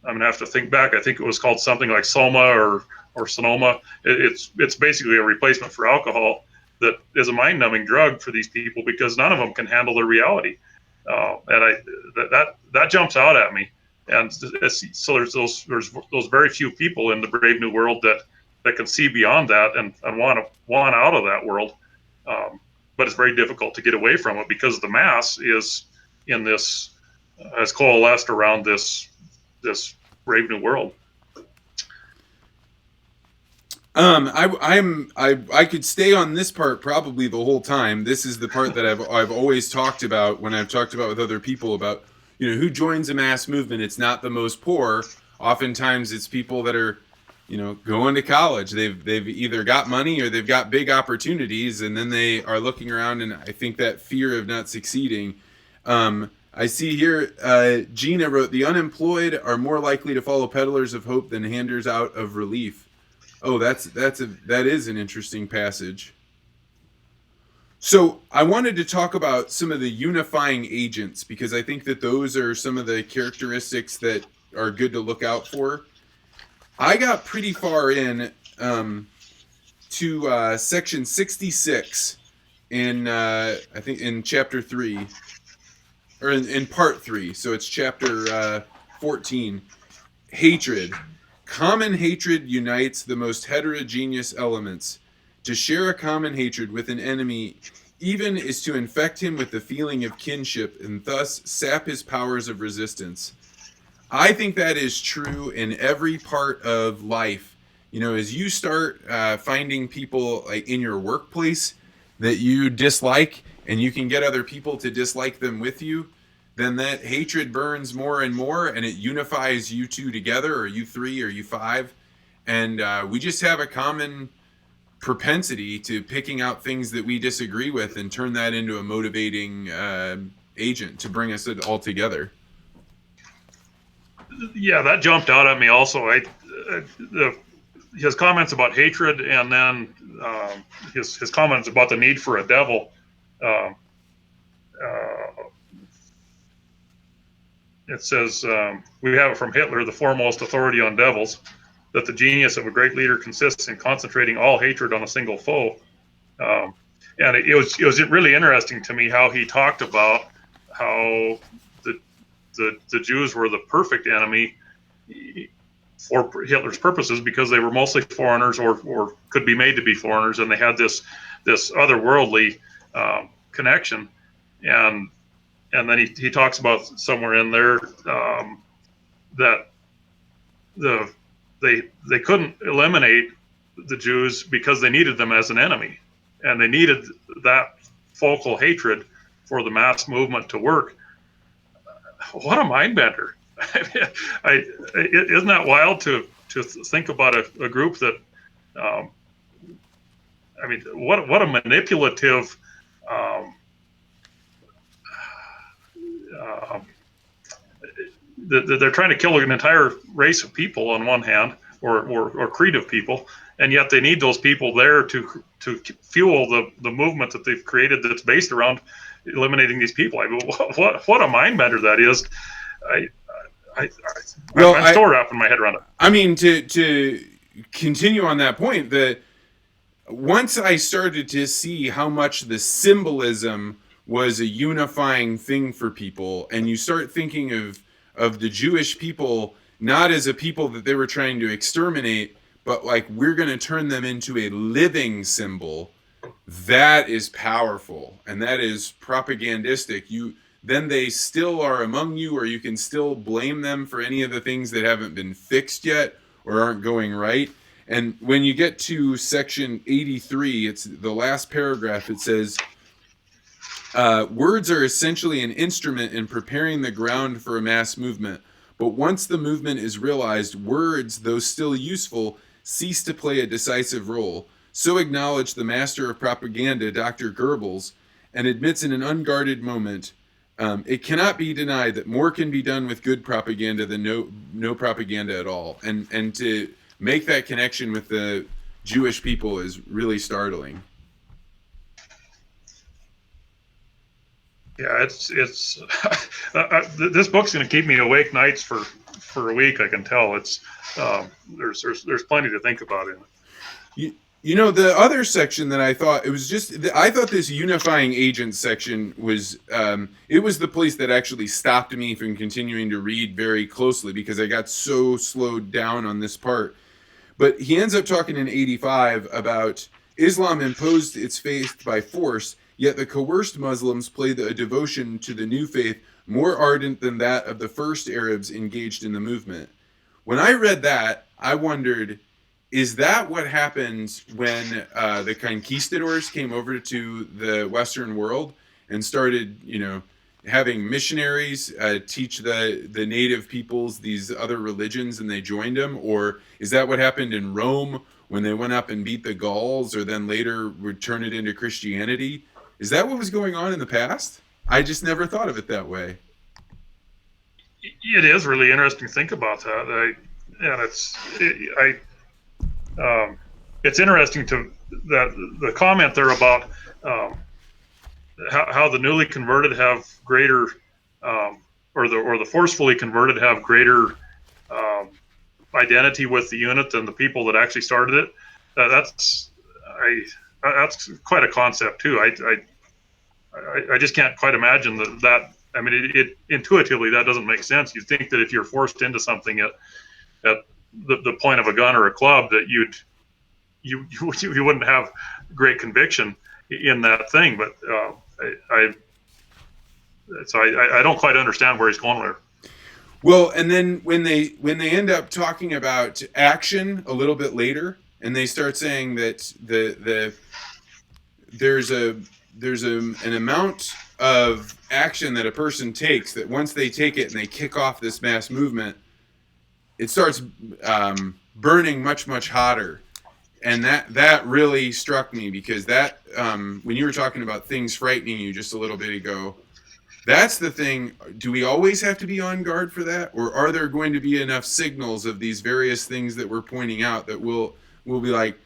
I'm gonna have to think back, I think it was called something like Soma or Sonoma. It's basically a replacement for alcohol that is a mind-numbing drug for these people because none of them can handle their reality, and that jumps out at me. And so there's those very few people in the Brave New World that can see beyond that and want out of that world. But it's very difficult to get away from it because the mass is in this, has coalesced around this Brave New World. I could stay on this part probably the whole time. This is the part that I've always talked about when I've talked about with other people about, who joins a mass movement. It's not the most poor. Oftentimes it's people that are, going to college. They've either got money or they've got big opportunities, and then they are looking around, and I think that fear of not succeeding. I see here, Gina wrote, the unemployed are more likely to follow peddlers of hope than handers out of relief. Oh, that is an interesting passage. So I wanted to talk about some of the unifying agents, because I think that those are some of the characteristics that are good to look out for. I got pretty far in to section 66 in I think in chapter 3, or in part 3. So it's chapter 14. Hatred. Common hatred unites the most heterogeneous elements. To share a common hatred with an enemy even is to infect him with the feeling of kinship and thus sap his powers of resistance. I think that is true in every part of life. You know, as you start finding people like in your workplace that you dislike, and you can get other people to dislike them with you, then that hatred burns more and more, and it unifies you two together, or you three, or you five, and we just have a common propensity to picking out things that we disagree with and turn that into a motivating agent to bring us all together. Yeah, that jumped out at me also. His comments about hatred, and then his comments about the need for a devil. It says, we have it from Hitler, the foremost authority on devils, that the genius of a great leader consists in concentrating all hatred on a single foe. And it was really interesting to me how he talked about how the Jews were the perfect enemy for Hitler's purposes, because they were mostly foreigners, or could be made to be foreigners, and they had this otherworldly connection. And then he talks about somewhere in there that they couldn't eliminate the Jews because they needed them as an enemy, and they needed that focal hatred for the mass movement to work. What a mind bender! Isn't that wild to think about a group that? I mean, what a manipulative. They're trying to kill an entire race of people on one hand, or creed of people, and yet they need those people there to fuel the movement that they've created, that's based around eliminating these people. I mean, what a mind bender that is. I'm still wrapping my head around it. I mean, to continue on that point, that once I started to see how much the symbolism was a unifying thing for people, and you start thinking of the Jewish people not as a people that they were trying to exterminate, but like, we're going to turn them into a living symbol, that is powerful, and that is propagandistic. Then they still are among you, or you can still blame them for any of the things that haven't been fixed yet or aren't going right. And when you get to section 83, it's the last paragraph, it says, words are essentially an instrument in preparing the ground for a mass movement. But once the movement is realized, words, though still useful, cease to play a decisive role. So acknowledged the master of propaganda, Dr. Goebbels, and admits in an unguarded moment, it cannot be denied that more can be done with good propaganda than no propaganda at all. And to make that connection with the Jewish people is really startling. Yeah, it's this book's going to keep me awake nights for a week. I can tell. It's there's plenty to think about in it. You know, the other section that I thought, I thought this unifying agent section was, it was the place that actually stopped me from continuing to read very closely, because I got so slowed down on this part. But he ends up talking in 85 about Islam imposed its faith by force, yet the coerced Muslims play a devotion to the new faith more ardent than that of the first Arabs engaged in the movement. When I read that, I wondered, is that what happened when the conquistadors came over to the Western world and started, having missionaries teach the native peoples these other religions, and they joined them? Or is that what happened in Rome when they went up and beat the Gauls, or then later would turn it into Christianity? Is that what was going on in the past? I just never thought of it that way. It is really interesting to think about that. It's interesting that the comment there about how the newly converted have greater, or the forcefully converted have greater identity with the unit than the people that actually started it. That's quite a concept too. I just can't quite imagine that I mean, it intuitively that doesn't make sense. You'd think that if you're forced into something at the point of a gun or a club, that you wouldn't have great conviction in that thing. But I don't quite understand where he's going there. Well, and then when they end up talking about action a little bit later, and they start saying that there's an amount of action that a person takes that once they take it and they kick off this mass movement, it starts burning much hotter. And that really struck me, because that when you were talking about things frightening you just a little bit ago, that's the thing. Do we always have to be on guard for that, or are there going to be enough signals of these various things that we're pointing out that we'll be like,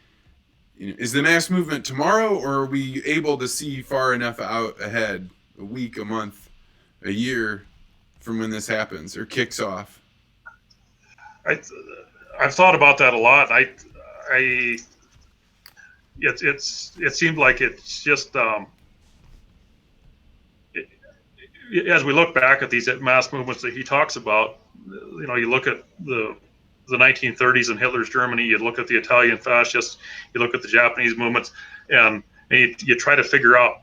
is the mass movement tomorrow, or are we able to see far enough out ahead, a week, a month, a year from when this happens or kicks off? I've thought about that a lot. It seemed like it's just as we look back at these mass movements that he talks about, you look at the 1930s in Hitler's Germany, you look at the Italian fascists, you look at the Japanese movements, and you try to figure out,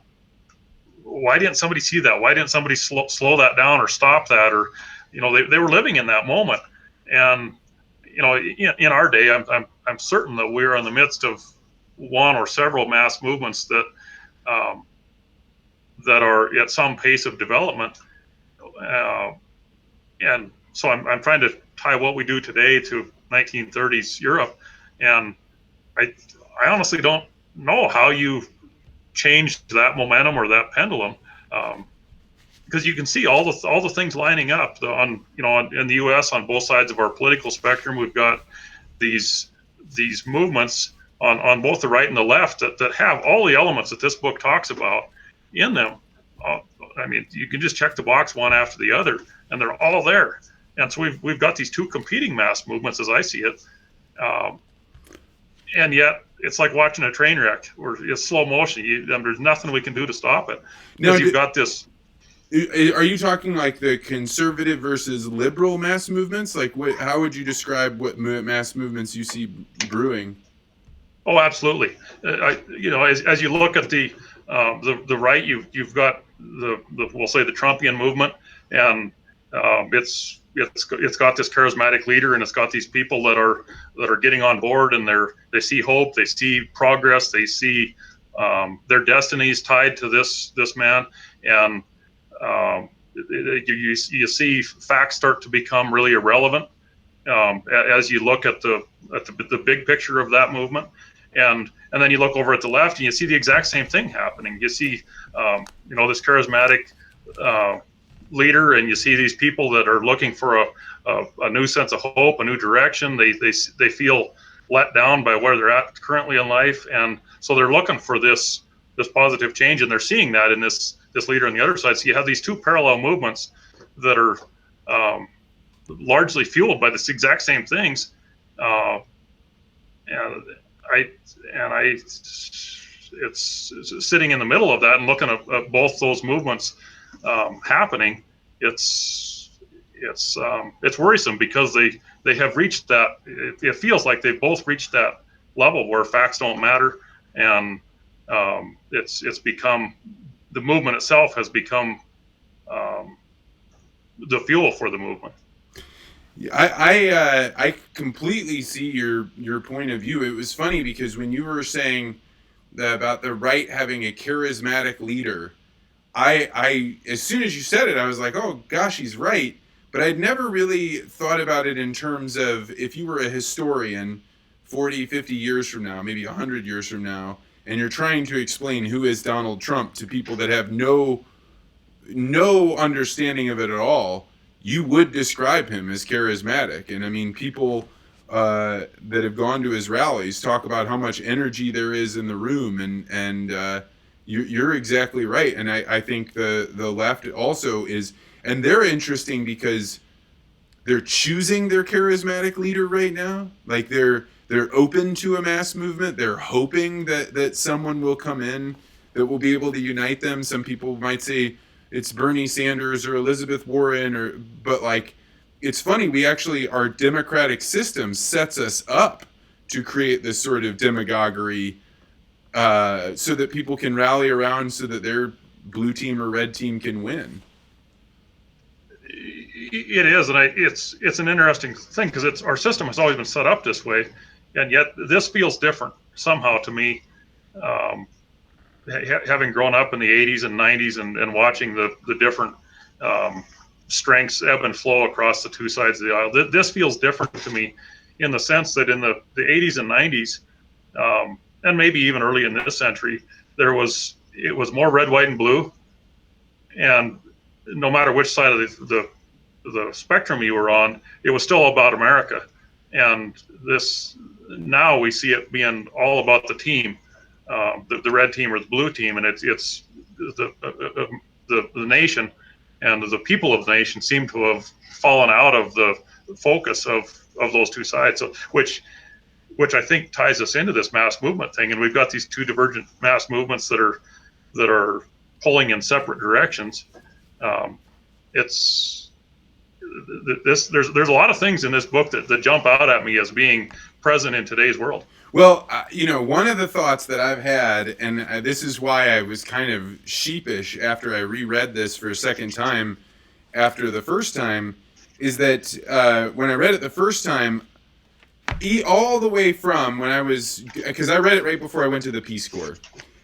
why didn't somebody see that? Why didn't somebody slow that down or stop that? Or, they were living in that moment. And, in our day, I'm certain that we're in the midst of one or several mass movements that are at some pace of development. And so I'm trying to tie what we do today to 1930s Europe. And I honestly don't know how you change that momentum or that pendulum, because you can see all the things lining up in the U.S. on both sides of our political spectrum. We've got these movements on both the right and the left that have all the elements that this book talks about in them. I mean, you can just check the box one after the other, and they're all there. And so we've got these two competing mass movements, as I see it, and yet it's like watching a train wreck, where it's slow motion. There's nothing we can do to stop it, because you've got this. Are you talking like the conservative versus liberal mass movements? Like, how would you describe what mass movements you see brewing? Oh, absolutely. As you look at the right, you've got we'll say the Trumpian movement, and it's got this charismatic leader, and it's got these people that are getting on board, and they see hope, they see progress, they see their destinies tied to this man, and you see facts start to become really irrelevant as you look at the big picture of that movement. And then you look over at the left, and you see the exact same thing happening. You see, this charismatic leader, and you see these people that are looking for a new sense of hope, a new direction. They feel let down by where they're at currently in life, and so they're looking for this positive change, and they're seeing that in this leader on the other side. So you have these two parallel movements that are largely fueled by this exact same things, it's sitting in the middle of that and looking at both those movements happening. It's worrisome, because they have reached that. It feels like they've both reached that level where facts don't matter, and it's become, the movement itself has become the fuel for the movement. I completely see your point of view. It was funny, because when you were saying about the right having a charismatic leader, I as soon as you said it, I was like, oh gosh, he's right. But I'd never really thought about it in terms of, if you were a historian 40, 50 years from now, maybe 100 years from now, and you're trying to explain who is Donald Trump to people that have no understanding of it at all, you would describe him as charismatic. And I mean, people that have gone to his rallies talk about how much energy there is in the room, and you're exactly right. And I think the left also is, and they're interesting because they're choosing their charismatic leader right now. Like they're open to a mass movement. They're hoping that someone will come in that will be able to unite them. Some people might say, it's Bernie Sanders or Elizabeth Warren, but like, it's funny, we actually, our democratic system sets us up to create this sort of demagoguery, so that people can rally around so that their blue team or red team can win. It is, and it's an interesting thing because it's our system has always been set up this way, and yet this feels different somehow to me. Having grown up in the 80s and 90s and watching the different strengths ebb and flow across the two sides of the aisle, this feels different to me in the sense that in the 80s and 90s, and maybe even early in this century, it was more red, white, and blue, and no matter which side of the spectrum you were on, it was still about America. And now we see it being all about the team, the red team or the blue team, and it's the nation and the people of the nation seem to have fallen out of the focus of those two sides. So which I think ties us into this mass movement thing, and we've got these two divergent mass movements that are pulling in separate directions. There's a lot of things in this book that jump out at me as being present in today's world. Well, one of the thoughts that I've had, and this is why I was kind of sheepish after I reread this for a second time after the first time, is that when I read it the first time, all the way from when because I read it right before I went to the Peace Corps,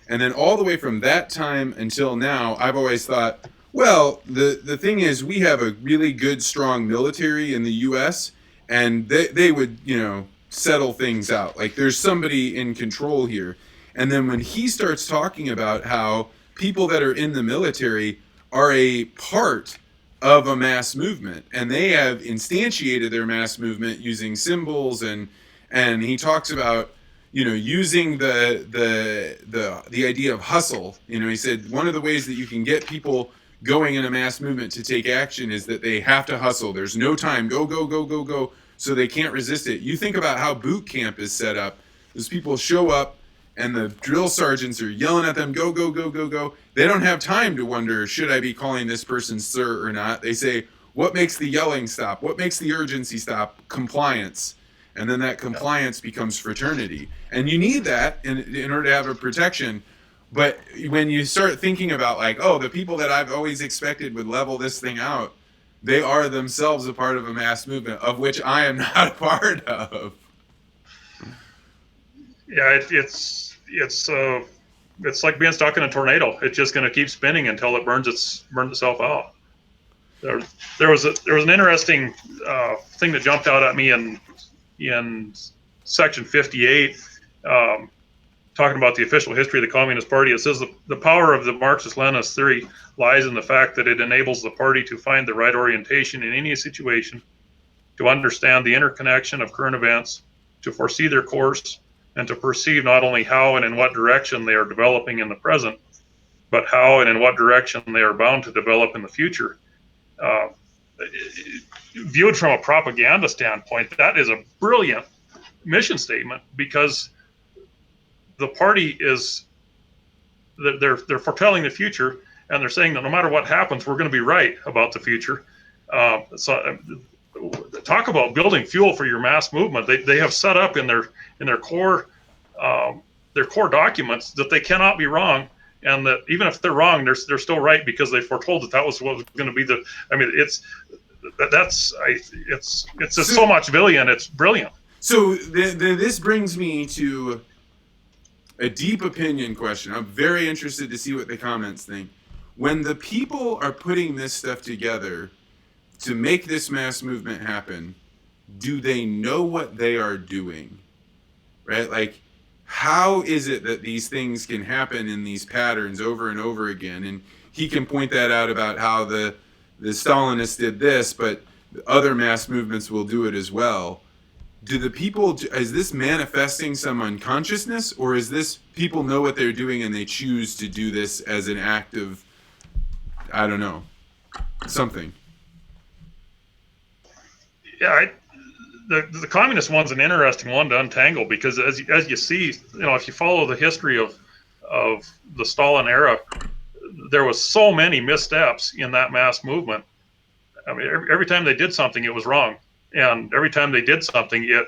and then all the way from that time until now, I've always thought, well, the thing is, we have a really good, strong military in the U.S., and they would, settle things out. Like, there's somebody in control here. And then when he starts talking about how people that are in the military are a part of a mass movement, and they have instantiated their mass movement using symbols, and he talks about, using the idea of hustle. He said one of the ways that you can get people going in a mass movement to take action is that they have to hustle. There's no time. Go, go, go, go, go. So they can't resist it. You think about how boot camp is set up. Those people show up and the drill sergeants are yelling at them, go, go, go, go, go. They don't have time to wonder, should I be calling this person sir or not? They say, what makes the yelling stop? What makes the urgency stop? Compliance. And then that compliance becomes fraternity. And you need that in order to have a protection. But when you start thinking about, like, oh, the people that I've always expected would level this thing out, they are themselves a part of a mass movement, of which I am not a part of. Yeah, it's like being stuck in a tornado. It's just going to keep spinning until it burns itself out. There was an interesting thing that jumped out at me in section 58. Talking about the official history of the Communist Party, it says the power of the Marxist-Leninist theory lies in the fact that it enables the party to find the right orientation in any situation, to understand the interconnection of current events, to foresee their course, and to perceive not only how and in what direction they are developing in the present, but how and in what direction they are bound to develop in the future. Viewed from a propaganda standpoint, that is a brilliant mission statement, because the party they're foretelling the future, and they're saying that no matter what happens, we're going to be right about the future. So talk about building fuel for your mass movement. They have set up in their core documents that they cannot be wrong, and that even if they're wrong, they're still right because they foretold that was what was going to be the. I mean, it's just so much brilliant. It's brilliant. So this brings me to a deep opinion question. I'm very interested to see what the comments think. When the people are putting this stuff together to make this mass movement happen, do they know what they are doing? Right? Like, how is it that these things can happen in these patterns over and over again? And he can point that out about how the Stalinists did this, but other mass movements will do it as well. Do the people, is this manifesting some unconsciousness, or is this people know what they're doing and they choose to do this as an act of, I don't know, something? Yeah, the communist one's an interesting one to untangle, because as you see, if you follow the history of the Stalin era, there was so many missteps in that mass movement. I mean, every time they did something, it was wrong, and every time they did something, it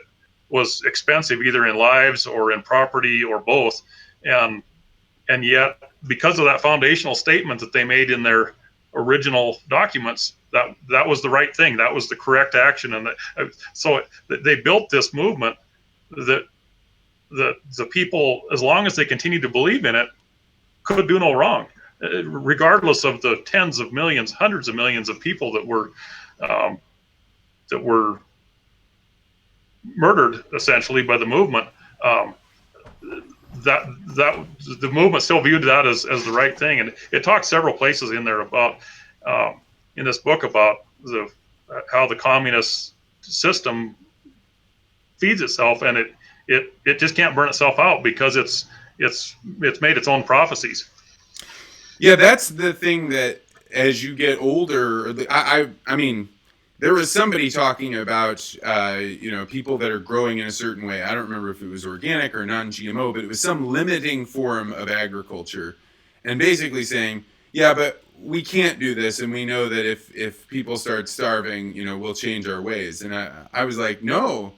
was expensive, either in lives or in property or both. And yet, because of that foundational statement that they made in their original documents, that was the right thing, that was the correct action, and so they built this movement that the people, as long as they continued to believe in it, could do no wrong, regardless of the tens of millions, hundreds of millions of people that were murdered essentially by the movement. That the movement still viewed that as the right thing, and it talks several places in there about in this book about how the communist system feeds itself, and it just can't burn itself out because it's made its own prophecies. Yeah, that's the thing that as you get older, I mean, there was somebody talking about, people that are growing in a certain way. I don't remember if it was organic or non-GMO, but it was some limiting form of agriculture, and basically saying, yeah, but we can't do this, and we know that if people start starving, we'll change our ways. And I was like, no,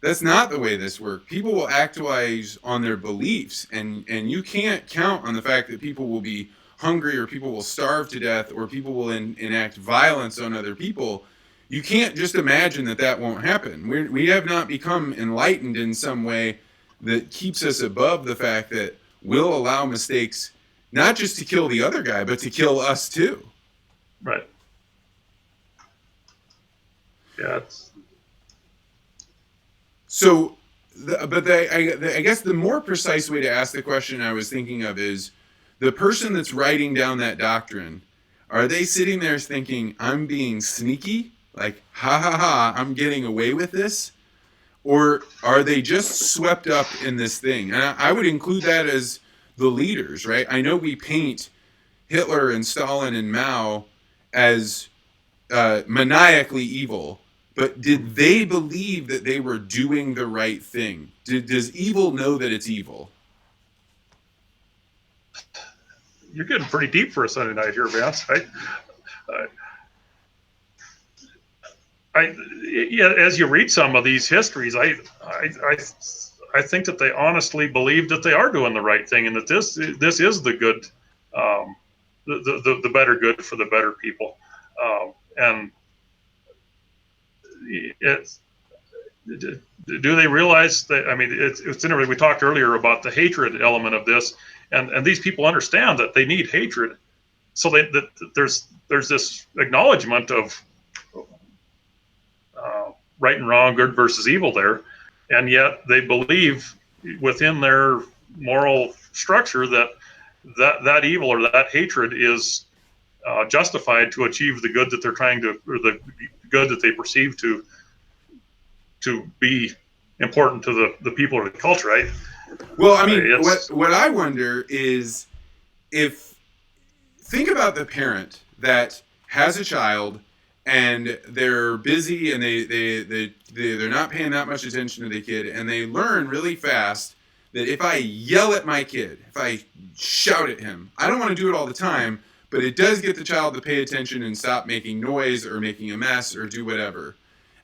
that's not the way this works. People will actualize on their beliefs, and you can't count on the fact that people will be hungry, or people will starve to death, or people will enact violence on other people. You can't just imagine that won't happen. We have not become enlightened in some way that keeps us above the fact that we'll allow mistakes, not just to kill the other guy, but to kill us too. Right. Yeah. So, I guess the more precise way to ask the question I was thinking of is, the person that's writing down that doctrine, are they sitting there thinking, I'm being sneaky? Like, ha ha ha, I'm getting away with this? Or are they just swept up in this thing? And I would include that as the leaders, right? I know we paint Hitler and Stalin and Mao as maniacally evil, but did they believe that they were doing the right thing? Does evil know that it's evil? You're getting pretty deep for a Sunday night here, Vance. As you read some of these histories, I think that they honestly believe that they are doing the right thing, and that this is the good, the better good for the better people, and it's. Do they realize that? I mean, it's interesting. We talked earlier about the hatred element of this, and these people understand that they need hatred, so that there's this acknowledgement of right and wrong, good versus evil there, and yet they believe within their moral structure that evil or that hatred is justified to achieve the good that they're trying to, or the good that they perceive to be important to the people or the culture, right? Well, I mean, what I wonder is, think about the parent that has a child and they're busy and they're not paying that much attention to the kid, and they learn really fast that if I yell at my kid, if I shout at him, I don't want to do it all the time, but it does get the child to pay attention and stop making noise or making a mess or do whatever.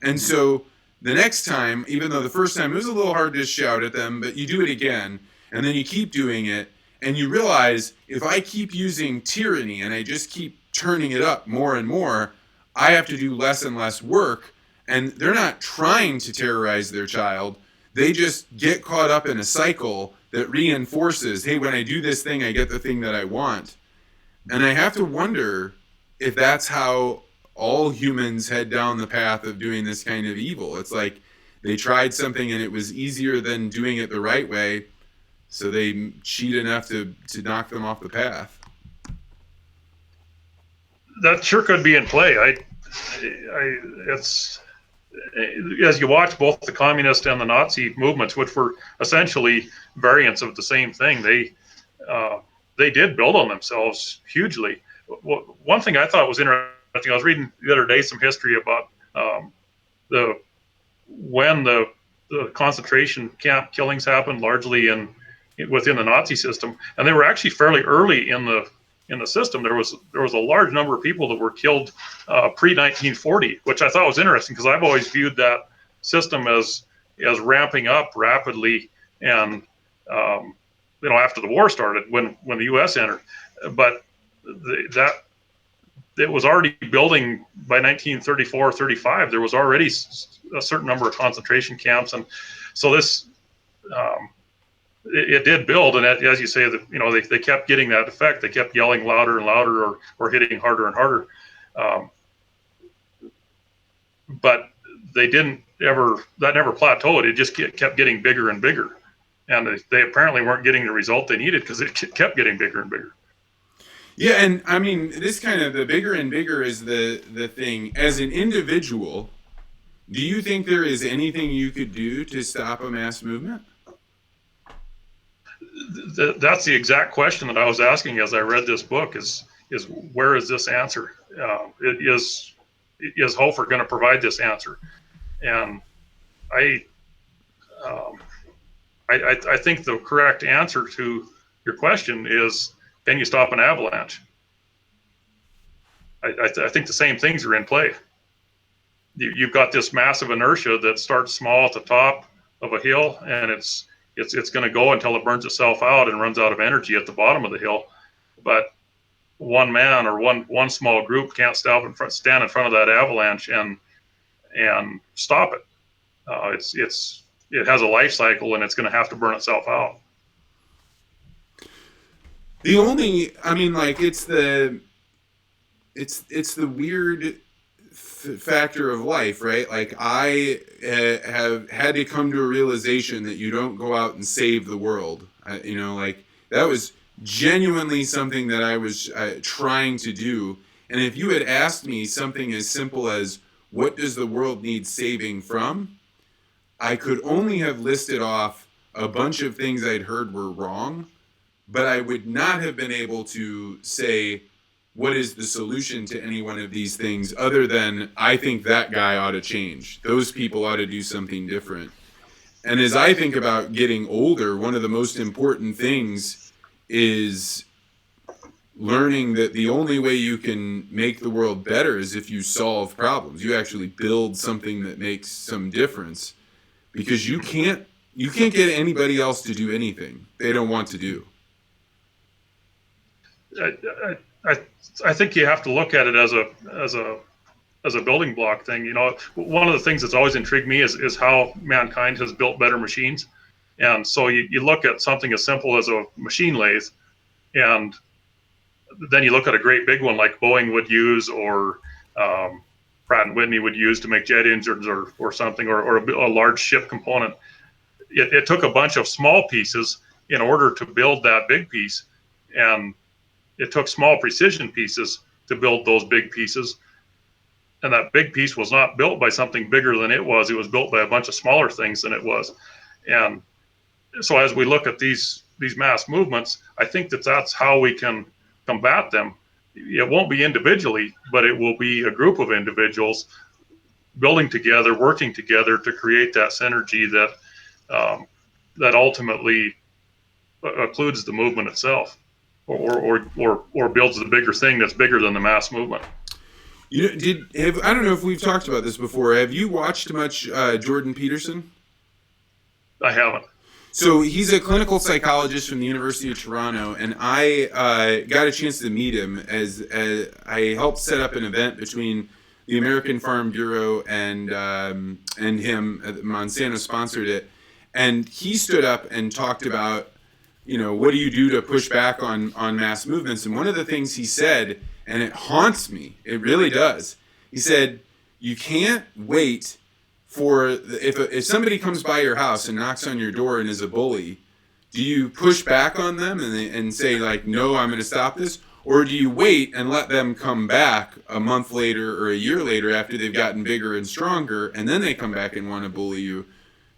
And so the next time, even though the first time it was a little hard to shout at them, but you do it again, and then you keep doing it, and you realize, if I keep using tyranny and I just keep turning it up more and more, I have to do less and less work. And they're not trying to terrorize their child. They just get caught up in a cycle that reinforces, hey, when I do this thing, I get the thing that I want. And I have to wonder if that's how all humans head down the path of doing this kind of evil. It's like they tried something and it was easier than doing it the right way, so they cheat enough to knock them off the path. That sure could be in play. It's, as you watch both the communist and the Nazi movements, which were essentially variants of the same thing, they did build on themselves hugely. One thing I thought was interesting, I was reading the other day some history about when the concentration camp killings happened, largely within the Nazi system, and they were actually fairly early in the in the system, there was a large number of people that were killed pre-1940, which I thought was interesting because I've always viewed that system as ramping up rapidly, and after the war started, when the U.S. entered, but that it was already building by 1934, 35. There was already a certain number of concentration camps, and so this it did build. And as you say, that they kept getting that effect. They kept yelling louder and louder, or hitting harder and harder. But they didn't ever. That never plateaued. It just kept getting bigger and bigger, and they apparently weren't getting the result they needed because it kept getting bigger and bigger. Yeah, and I mean, this kind of the bigger and bigger is the thing. As an individual, do you think there is anything you could do to stop a mass movement? That's the exact question that I was asking as I read this book. Is where is this answer? Is Hoffer going to provide this answer? And I think the correct answer to your question is, can you stop an avalanche? I think the same things are in play. You've got this massive inertia that starts small at the top of a hill, and it's going to go until it burns itself out and runs out of energy at the bottom of the hill. But one man or one small group can't stand in front of that avalanche and stop it. It has a life cycle, and it's going to have to burn itself out. The only, I mean, like, it's the weird factor of life, right? Like, I have had to come to a realization that you don't go out and save the world. Like, that was genuinely something that I was trying to do. And if you had asked me something as simple as, what does the world need saving from? I could only have listed off a bunch of things I'd heard were wrong, but I would not have been able to say, what is the solution to any one of these things other than, I think that guy ought to change. Those people ought to do something different. And as I think about getting older, one of the most important things is learning that the only way you can make the world better is if you solve problems. You actually build something that makes some difference, because you can't get anybody else to do anything they don't want to do. I think you have to look at it as a building block thing. One of the things that's always intrigued me is how mankind has built better machines. And so you look at something as simple as a machine lathe, and then you look at a great big one like Boeing would use, or Pratt and Whitney would use to make jet engines or something, or a large ship component. It took a bunch of small pieces in order to build that big piece, and it took small precision pieces to build those big pieces. And that big piece was not built by something bigger than it was. It was built by a bunch of smaller things than it was. And so as we look at these mass movements, I think that's how we can combat them. It won't be individually, but it will be a group of individuals building together, working together to create that synergy that ultimately occludes the movement itself, or builds the bigger thing that's bigger than the mass movement. I don't know if we've talked about this before. Have you watched much Jordan Peterson? I haven't. So he's a clinical psychologist from the University of Toronto, and I got a chance to meet him as I helped set up an event between the American Farm Bureau and him. Monsanto sponsored it, and he stood up and talked about, what do you do to push back on mass movements? And one of the things he said, and it haunts me, it really does. He said, you can't wait for, if somebody comes by your house and knocks on your door and is a bully, do you push back on them and say, like, no, I'm going to stop this? Or do you wait and let them come back a month later or a year later after they've gotten bigger and stronger, and then they come back and want to bully you?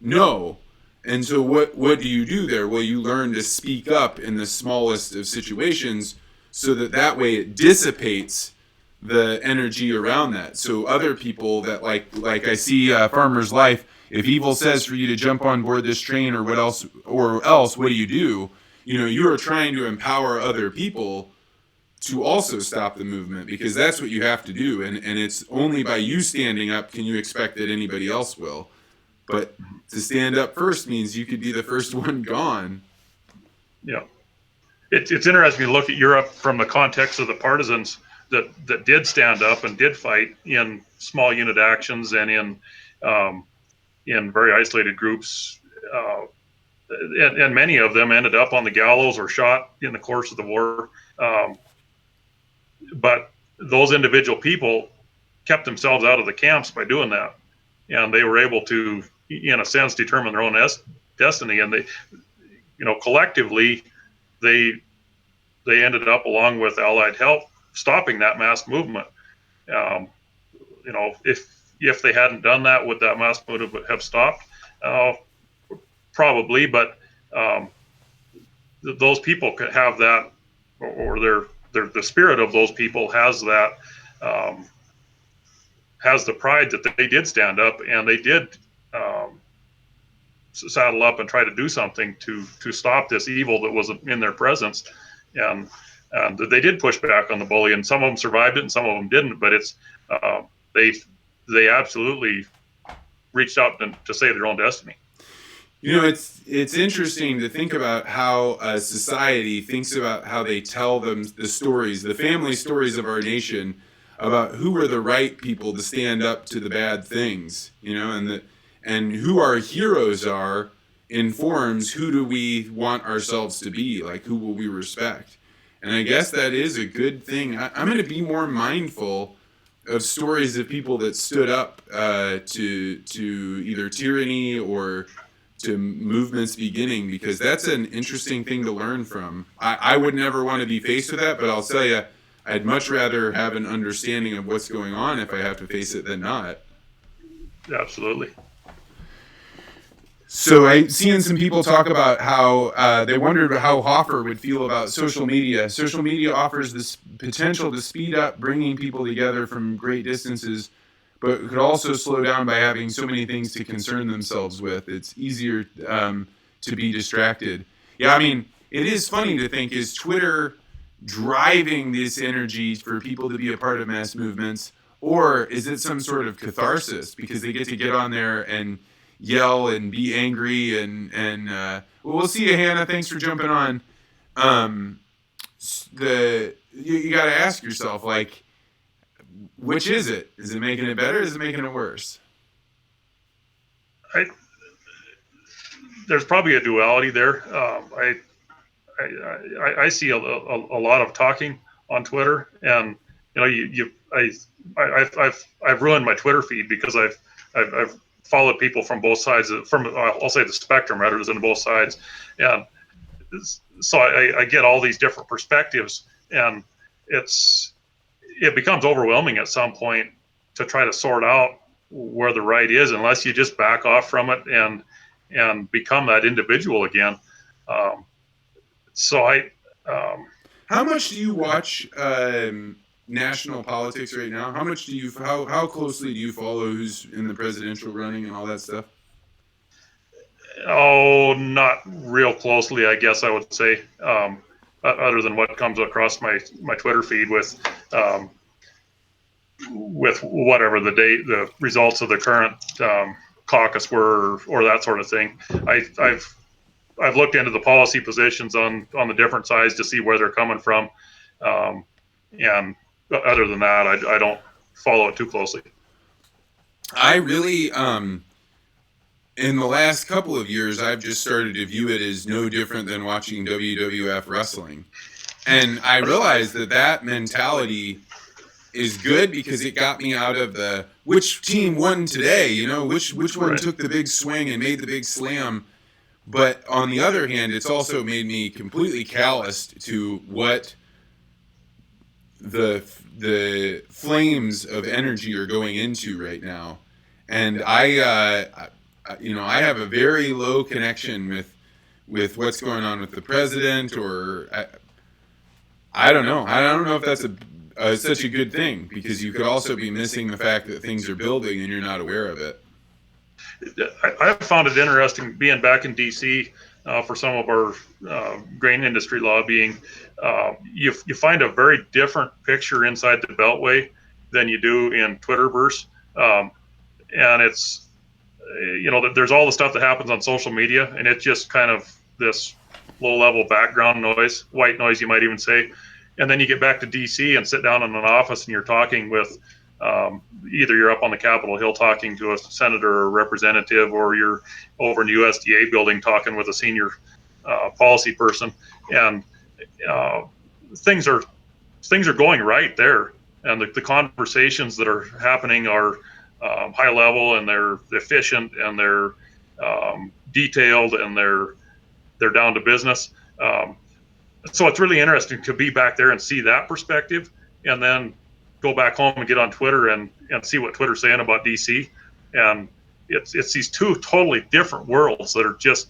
No. And so what do you do there? Well, you learn to speak up in the smallest of situations so that way it dissipates the energy around that. So other people that like I see Farmer's Life, if evil says for you to jump on board this train or else what do? You are trying to empower other people to also stop the movement, because that's what you have to do. And it's only by you standing up can you expect that anybody else will. But to stand up first means you could be the first one gone. Yeah. It's interesting to look at Europe from the context of the partisans that did stand up and did fight in small unit actions and in very isolated groups. And many of them ended up on the gallows or shot in the course of the war. But those individual people kept themselves out of the camps by doing that. And they were able to, in a sense, determine their own destiny. And they, collectively, they ended up, along with Allied help, stopping that mass movement. If they hadn't done that, would that mass movement have stopped? Probably, but those people could have that, or the spirit of those people has that, has the pride that they did stand up and they did saddle up and try to do something to stop this evil that was in their presence, and they did push back on the bully, and some of them survived it and some of them didn't. But it's they absolutely reached out to save their own destiny. It's interesting to think about how a society thinks about how they tell them the stories, the family stories of our nation, about who are the right people to stand up to the bad things, and who our heroes are informs who do we want ourselves to be, like who will we respect. And I guess that is a good thing. I'm going to be more mindful of stories of people that stood up to either tyranny or to movements beginning, because that's an interesting thing to learn from. I would never want to be faced with that, but I'll tell you, I'd much rather have an understanding of what's going on if I have to face it than not. Absolutely. So I seen some people talk about how they wondered how Hoffer would feel about social media. Social media offers this potential to speed up bringing people together from great distances, but could also slow down by having so many things to concern themselves with. It's easier to be distracted. Yeah, I mean, it is funny to think, is Twitter driving this energy for people to be a part of mass movements, or is it some sort of catharsis because they get to get on there and yell and be angry and well, we'll see you, Hannah. Thanks for jumping on. You got to ask yourself, like, which is it? Is it making it better? Or is it making it worse? There's probably a duality there. I see a lot of talking on Twitter, and I've ruined my Twitter feed because I've followed people from both sides I'll say the spectrum rather than both sides, and so I get all these different perspectives, and it becomes overwhelming at some point to try to sort out where the right is, unless you just back off from it and become that individual again. How much do you watch national politics right now? How closely do you follow who's in the presidential running and all that stuff? Oh, not real closely, I guess I would say, other than what comes across my Twitter feed with whatever the results of the current caucus were, or that sort of thing. I've looked into the policy positions on the different sides to see where they're coming from, and other than that, I don't follow it too closely. I really, in the last couple of years, I've just started to view it as no different than watching WWF wrestling, and I realized that mentality is good because it got me out of the which team won today, which one right. took the big swing and made the big slam. But on the other hand, it's also made me completely calloused to what the flames of energy are going into right now. And I have a very low connection with what's going on with the president, or I don't know. I don't know if that's such a good thing, because you could also be missing the fact that things are building and you're not aware of it. I found it interesting being back in D.C. For some of our grain industry lobbying. you find a very different picture inside the Beltway than you do in Twitterverse. And it's, there's all the stuff that happens on social media, and it's just kind of this low-level background noise, white noise, you might even say. And then you get back to DC and sit down in an office and you're talking with, either you're up on the Capitol Hill talking to a senator or representative, or you're over in the USDA building talking with a senior policy person, and things are going right there, and the conversations that are happening are high level, and they're efficient, and they're detailed, and they're down to business. So it's really interesting to be back there and see that perspective, and then go back home and get on Twitter and see what Twitter's saying about DC. And it's these two totally different worlds that are just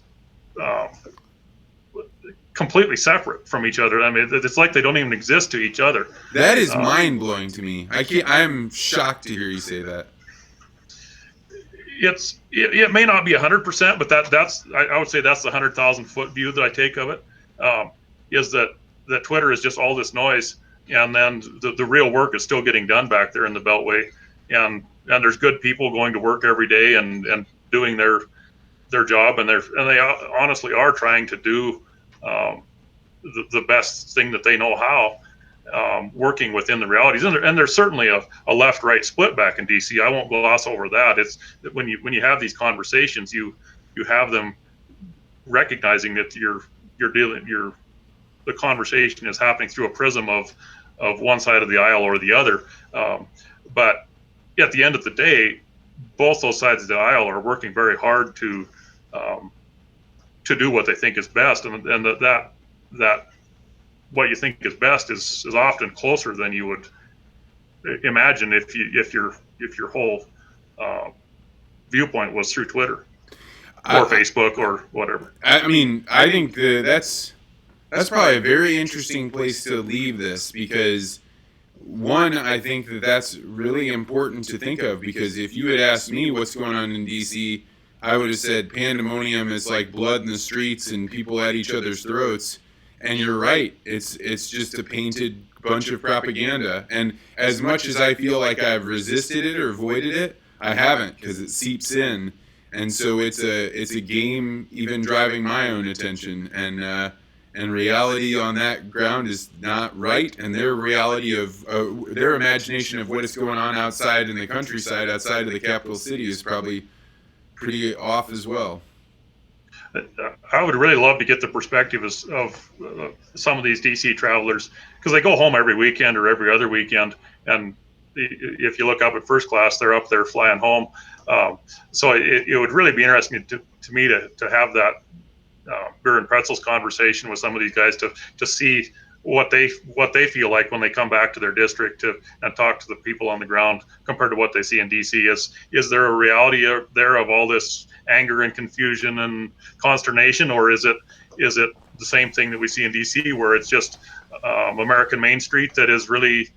completely separate from each other. I mean, it's like they don't even exist to each other. That is mind-blowing to me. I'm shocked to hear you say that. It may not be 100%, but that's I would say that's the 100,000 foot view that I take of it. Is that Twitter is just all this noise, and then the real work is still getting done back there in the Beltway, and there's good people going to work every day and doing their job, and they honestly are trying to do the best thing that they know how, working within the realities. And there's certainly a left-right split back in DC. I won't gloss over that. It's that when you have these conversations, you have them recognizing that the conversation is happening through a prism of one side of the aisle or the other. But at the end of the day, both those sides of the aisle are working very hard to do what they think is best, and that what you think is best is often closer than you would imagine if your whole viewpoint was through Twitter or Facebook or whatever. I mean, I think that's probably a very interesting place to leave this, because one, I think that's really important to think of, because if you had asked me what's going on in DC, I would have said pandemonium is like blood in the streets and people at each other's throats. And you're right. It's just a painted bunch of propaganda. And as much as I feel like I've resisted it or avoided it, I haven't, because it seeps in. And so it's a game even driving my own attention. And reality on that ground is not right. And their reality of their imagination of what is going on outside in the countryside, outside of the capital city, is probably pretty off as well. I would really love to get the perspective of some of these DC travelers, because they go home every weekend or every other weekend, and if you look up at first class, they're up there flying home. So it would really be interesting to me to have that beer and pretzels conversation with some of these guys to see what they feel like when they come back to their district and talk to the people on the ground compared to what they see in DC. Is there a reality there of all this anger and confusion and consternation, or is it the same thing that we see in DC, where it's just American Main Street that is really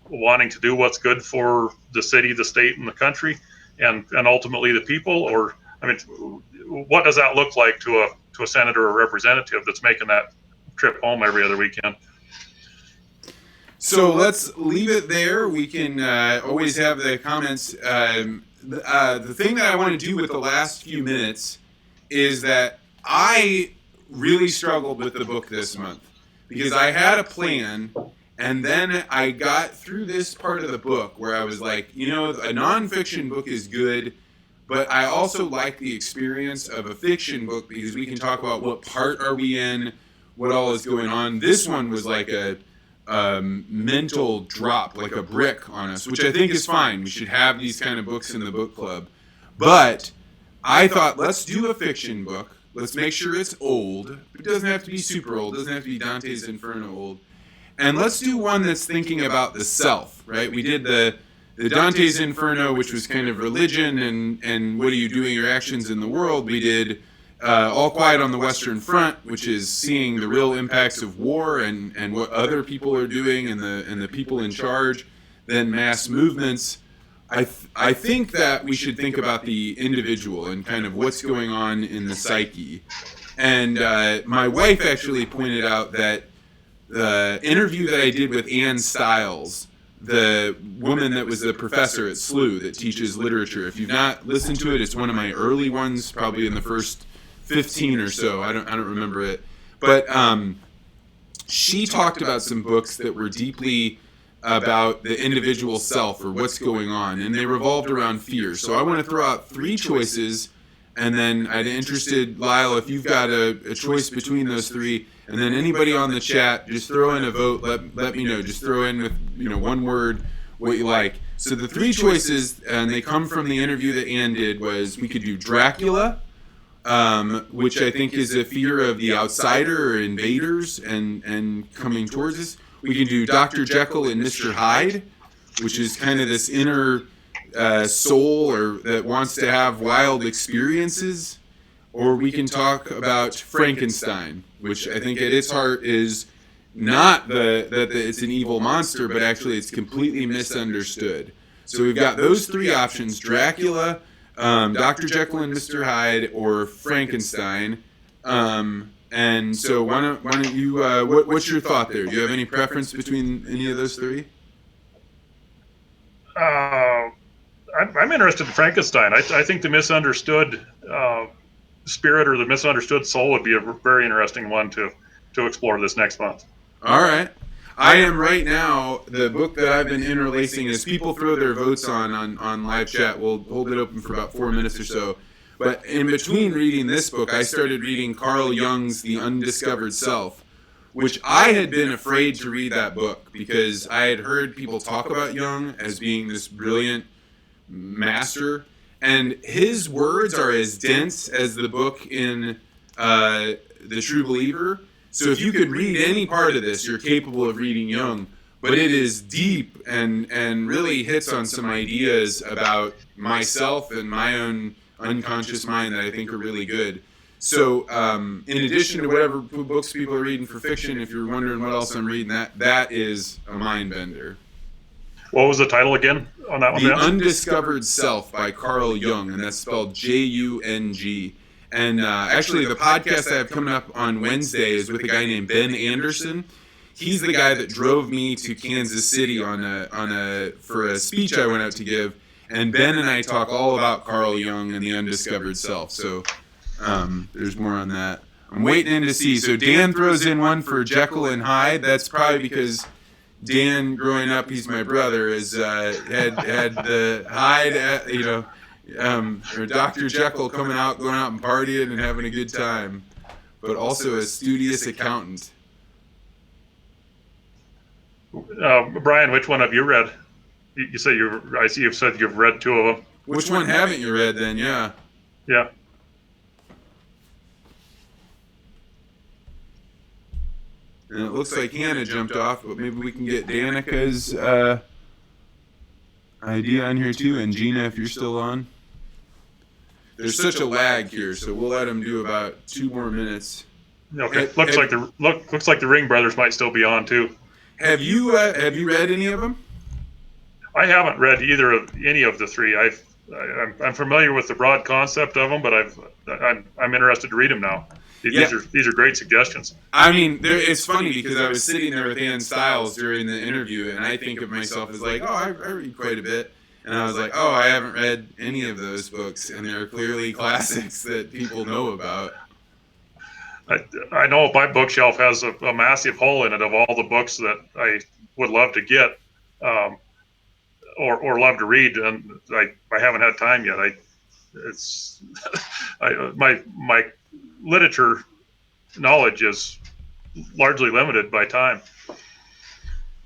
wanting to do what's good for the city, the state, and the country, and ultimately the people? Or, I mean, what does that look like to a senator or representative that's making that trip home every other weekend? So let's leave it there. We can always have the comments. The thing that I want to do with the last few minutes is that I really struggled with the book this month, because I had a plan, and then I got through this part of the book where I was like, a nonfiction book is good, but I also like the experience of a fiction book, because we can talk about what part are we in, what all is going on. This one was like a mental drop, like a brick on us, which I think is fine. We should have these kind of books in the book club. But I thought, let's do a fiction book. Let's make sure it's old. It doesn't have to be super old. It doesn't have to be Dante's Inferno old. And let's do one that's thinking about the self, right? We did the Dante's Inferno, which was kind of religion and what are you doing, your actions in the world. We did All Quiet on the Western Front, which is seeing the real impacts of war and what other people are doing and the people in charge. Then mass movements. I think that we should think about the individual and kind of what's going on in the psyche. And my wife actually pointed out that the interview that I did with Ann Stiles, the woman that was the professor at SLU that teaches literature. If you've not listened to it, it's one of my early ones, probably in the first 15 or so. I don't remember it, but she talked about some books that were deeply about the individual self or what's going on, and they revolved around fear. So I want to throw out 3 choices, and then I'd interested, Lyle, if you've got a choice between those 3. And then anybody on the chat, just throw in a vote. Let me know. Just throw in with one word what you like. So the 3 choices, and they come from the interview that Ann did, was we could do Dracula, which I think is a fear of the outsider or invaders and coming towards us. We can do Dr. Jekyll and Mr. Hyde, which is kind of this inner soul or that wants to have wild experiences. Or we can talk about Frankenstein, which I think at its heart is not that it's an evil monster, but actually it's completely misunderstood. So we've got those 3 options: Dracula, Dr. Jekyll and Mr. Hyde, or Frankenstein. And so why don't you? What's your thought there? Do you have any preference between any of those 3? I'm interested in Frankenstein. I think the misunderstood spirit or the misunderstood soul would be a very interesting one to explore this next month. All right. I am right now, the book that I've been interlacing, as people throw their votes on live chat, we'll hold it open for about 4 minutes or so. But in between reading this book, I started reading Carl Jung's The Undiscovered Self, which I had been afraid to read that book because I had heard people talk about Jung as being this brilliant master. And his words are as dense as the book in The True Believer. So if you could read any part of this, you're capable of reading Jung. But it is deep and really hits on some ideas about myself and my own unconscious mind that I think are really good. So in addition to whatever books people are reading for fiction, if you're wondering what else I'm reading, that is a mind bender. What was the title again on that one? The Undiscovered Self by Carl Jung, and that's spelled Jung. And actually, the podcast I have coming up on Wednesday is with a guy named Ben Anderson. He's the guy that drove me to Kansas City for a speech I went out to give. And Ben and I talk all about Carl Jung and the Undiscovered Self. So there's more on that. I'm waiting in to see. So Dan throws in one for Jekyll and Hyde. That's probably because Dan, growing up, he's my brother, had the Hyde, or Dr. Jekyll going out and partying and having a good time, but also a studious accountant. Brian, which one have you read? You say I see you've said you've read 2 of them. Which one haven't you read then? Yeah. Yeah. And it looks like Hannah jumped off, but maybe we can get Danica's idea on here too. And Gina, if you're still on. There's such a lag here, so we'll let them do about 2 more minutes. Okay. Looks like the Ring brothers might still be on too. Have you read any of them? I haven't read any of the 3. I'm familiar with the broad concept of them, but I'm interested to read them now. These are great suggestions. I mean, it's funny because I was sitting there with Ann Stiles during the interview, and I think of myself as like, I read quite a bit. And I was like, I haven't read any of those books, and they're clearly classics that people know about. I know my bookshelf has a massive hole in it of all the books that I would love to get or love to read, and I haven't had time yet. My literature knowledge is largely limited by time.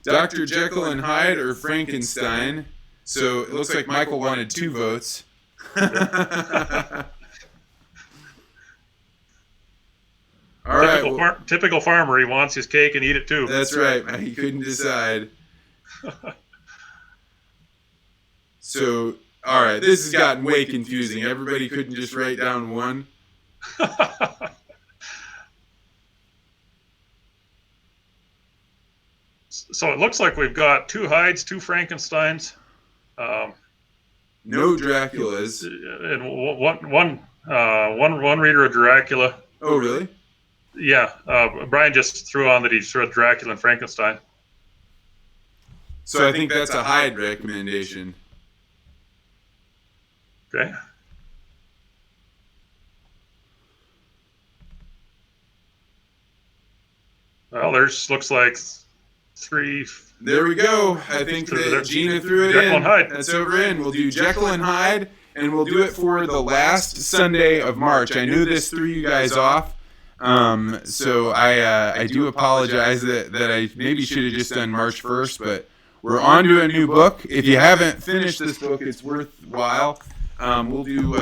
Dr. Jekyll and Hyde or Frankenstein? So it looks like Michael wanted 2 votes. All right. Typical farmer. He wants his cake and eat it too. That's right. He couldn't decide. So, all right. This has gotten way confusing. Everybody couldn't just write down one. So it looks like we've got 2 Hydes, 2 Frankensteins. No Draculas. And one reader of Dracula. Oh, really? Yeah, Brian just threw on that he's read Dracula and Frankenstein. So I think that's a Hyde recommendation. Okay. Well, there's looks like 3. There we go. I think that Gina threw it Jekyll in. and Hyde. That's over in. We'll do Jekyll and Hyde, and we'll do it for the last Sunday of March. I knew this threw you guys off, so I do apologize that I maybe should have just done March 1st, but we're on to a new book. If you haven't finished this book, it's worthwhile. We'll do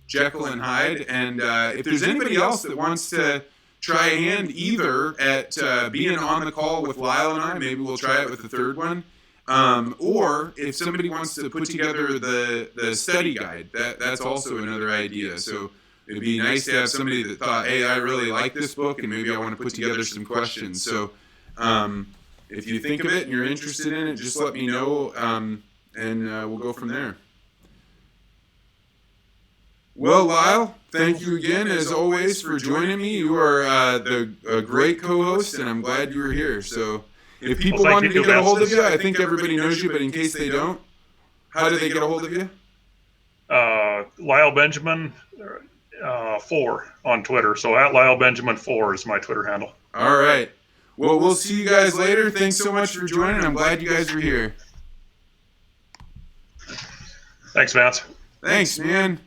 Jekyll and Hyde, and if there's anybody else that wants to try a hand either at being on the call with Lyle and I, maybe we'll try it with the third one, or if somebody wants to put together the study guide, that's also another idea. So it'd be nice to have somebody that thought, hey, I really like this book, and maybe I want to put together some questions. So if you think of it and you're interested in it, just let me know, and we'll go from there. Well, Lyle, thank you again, as always, for joining me. You are a great co-host, and I'm glad you were here. So if people wanted to get a hold of you, I think everybody knows you, but in case they don't, how do they get a hold of you? Lyle Benjamin 4 on Twitter. So at Lyle Benjamin 4 is my Twitter handle. All right. Well, we'll see you guys later. Thanks so much for joining. I'm glad you guys were here. Thanks, Vance. Thanks, man.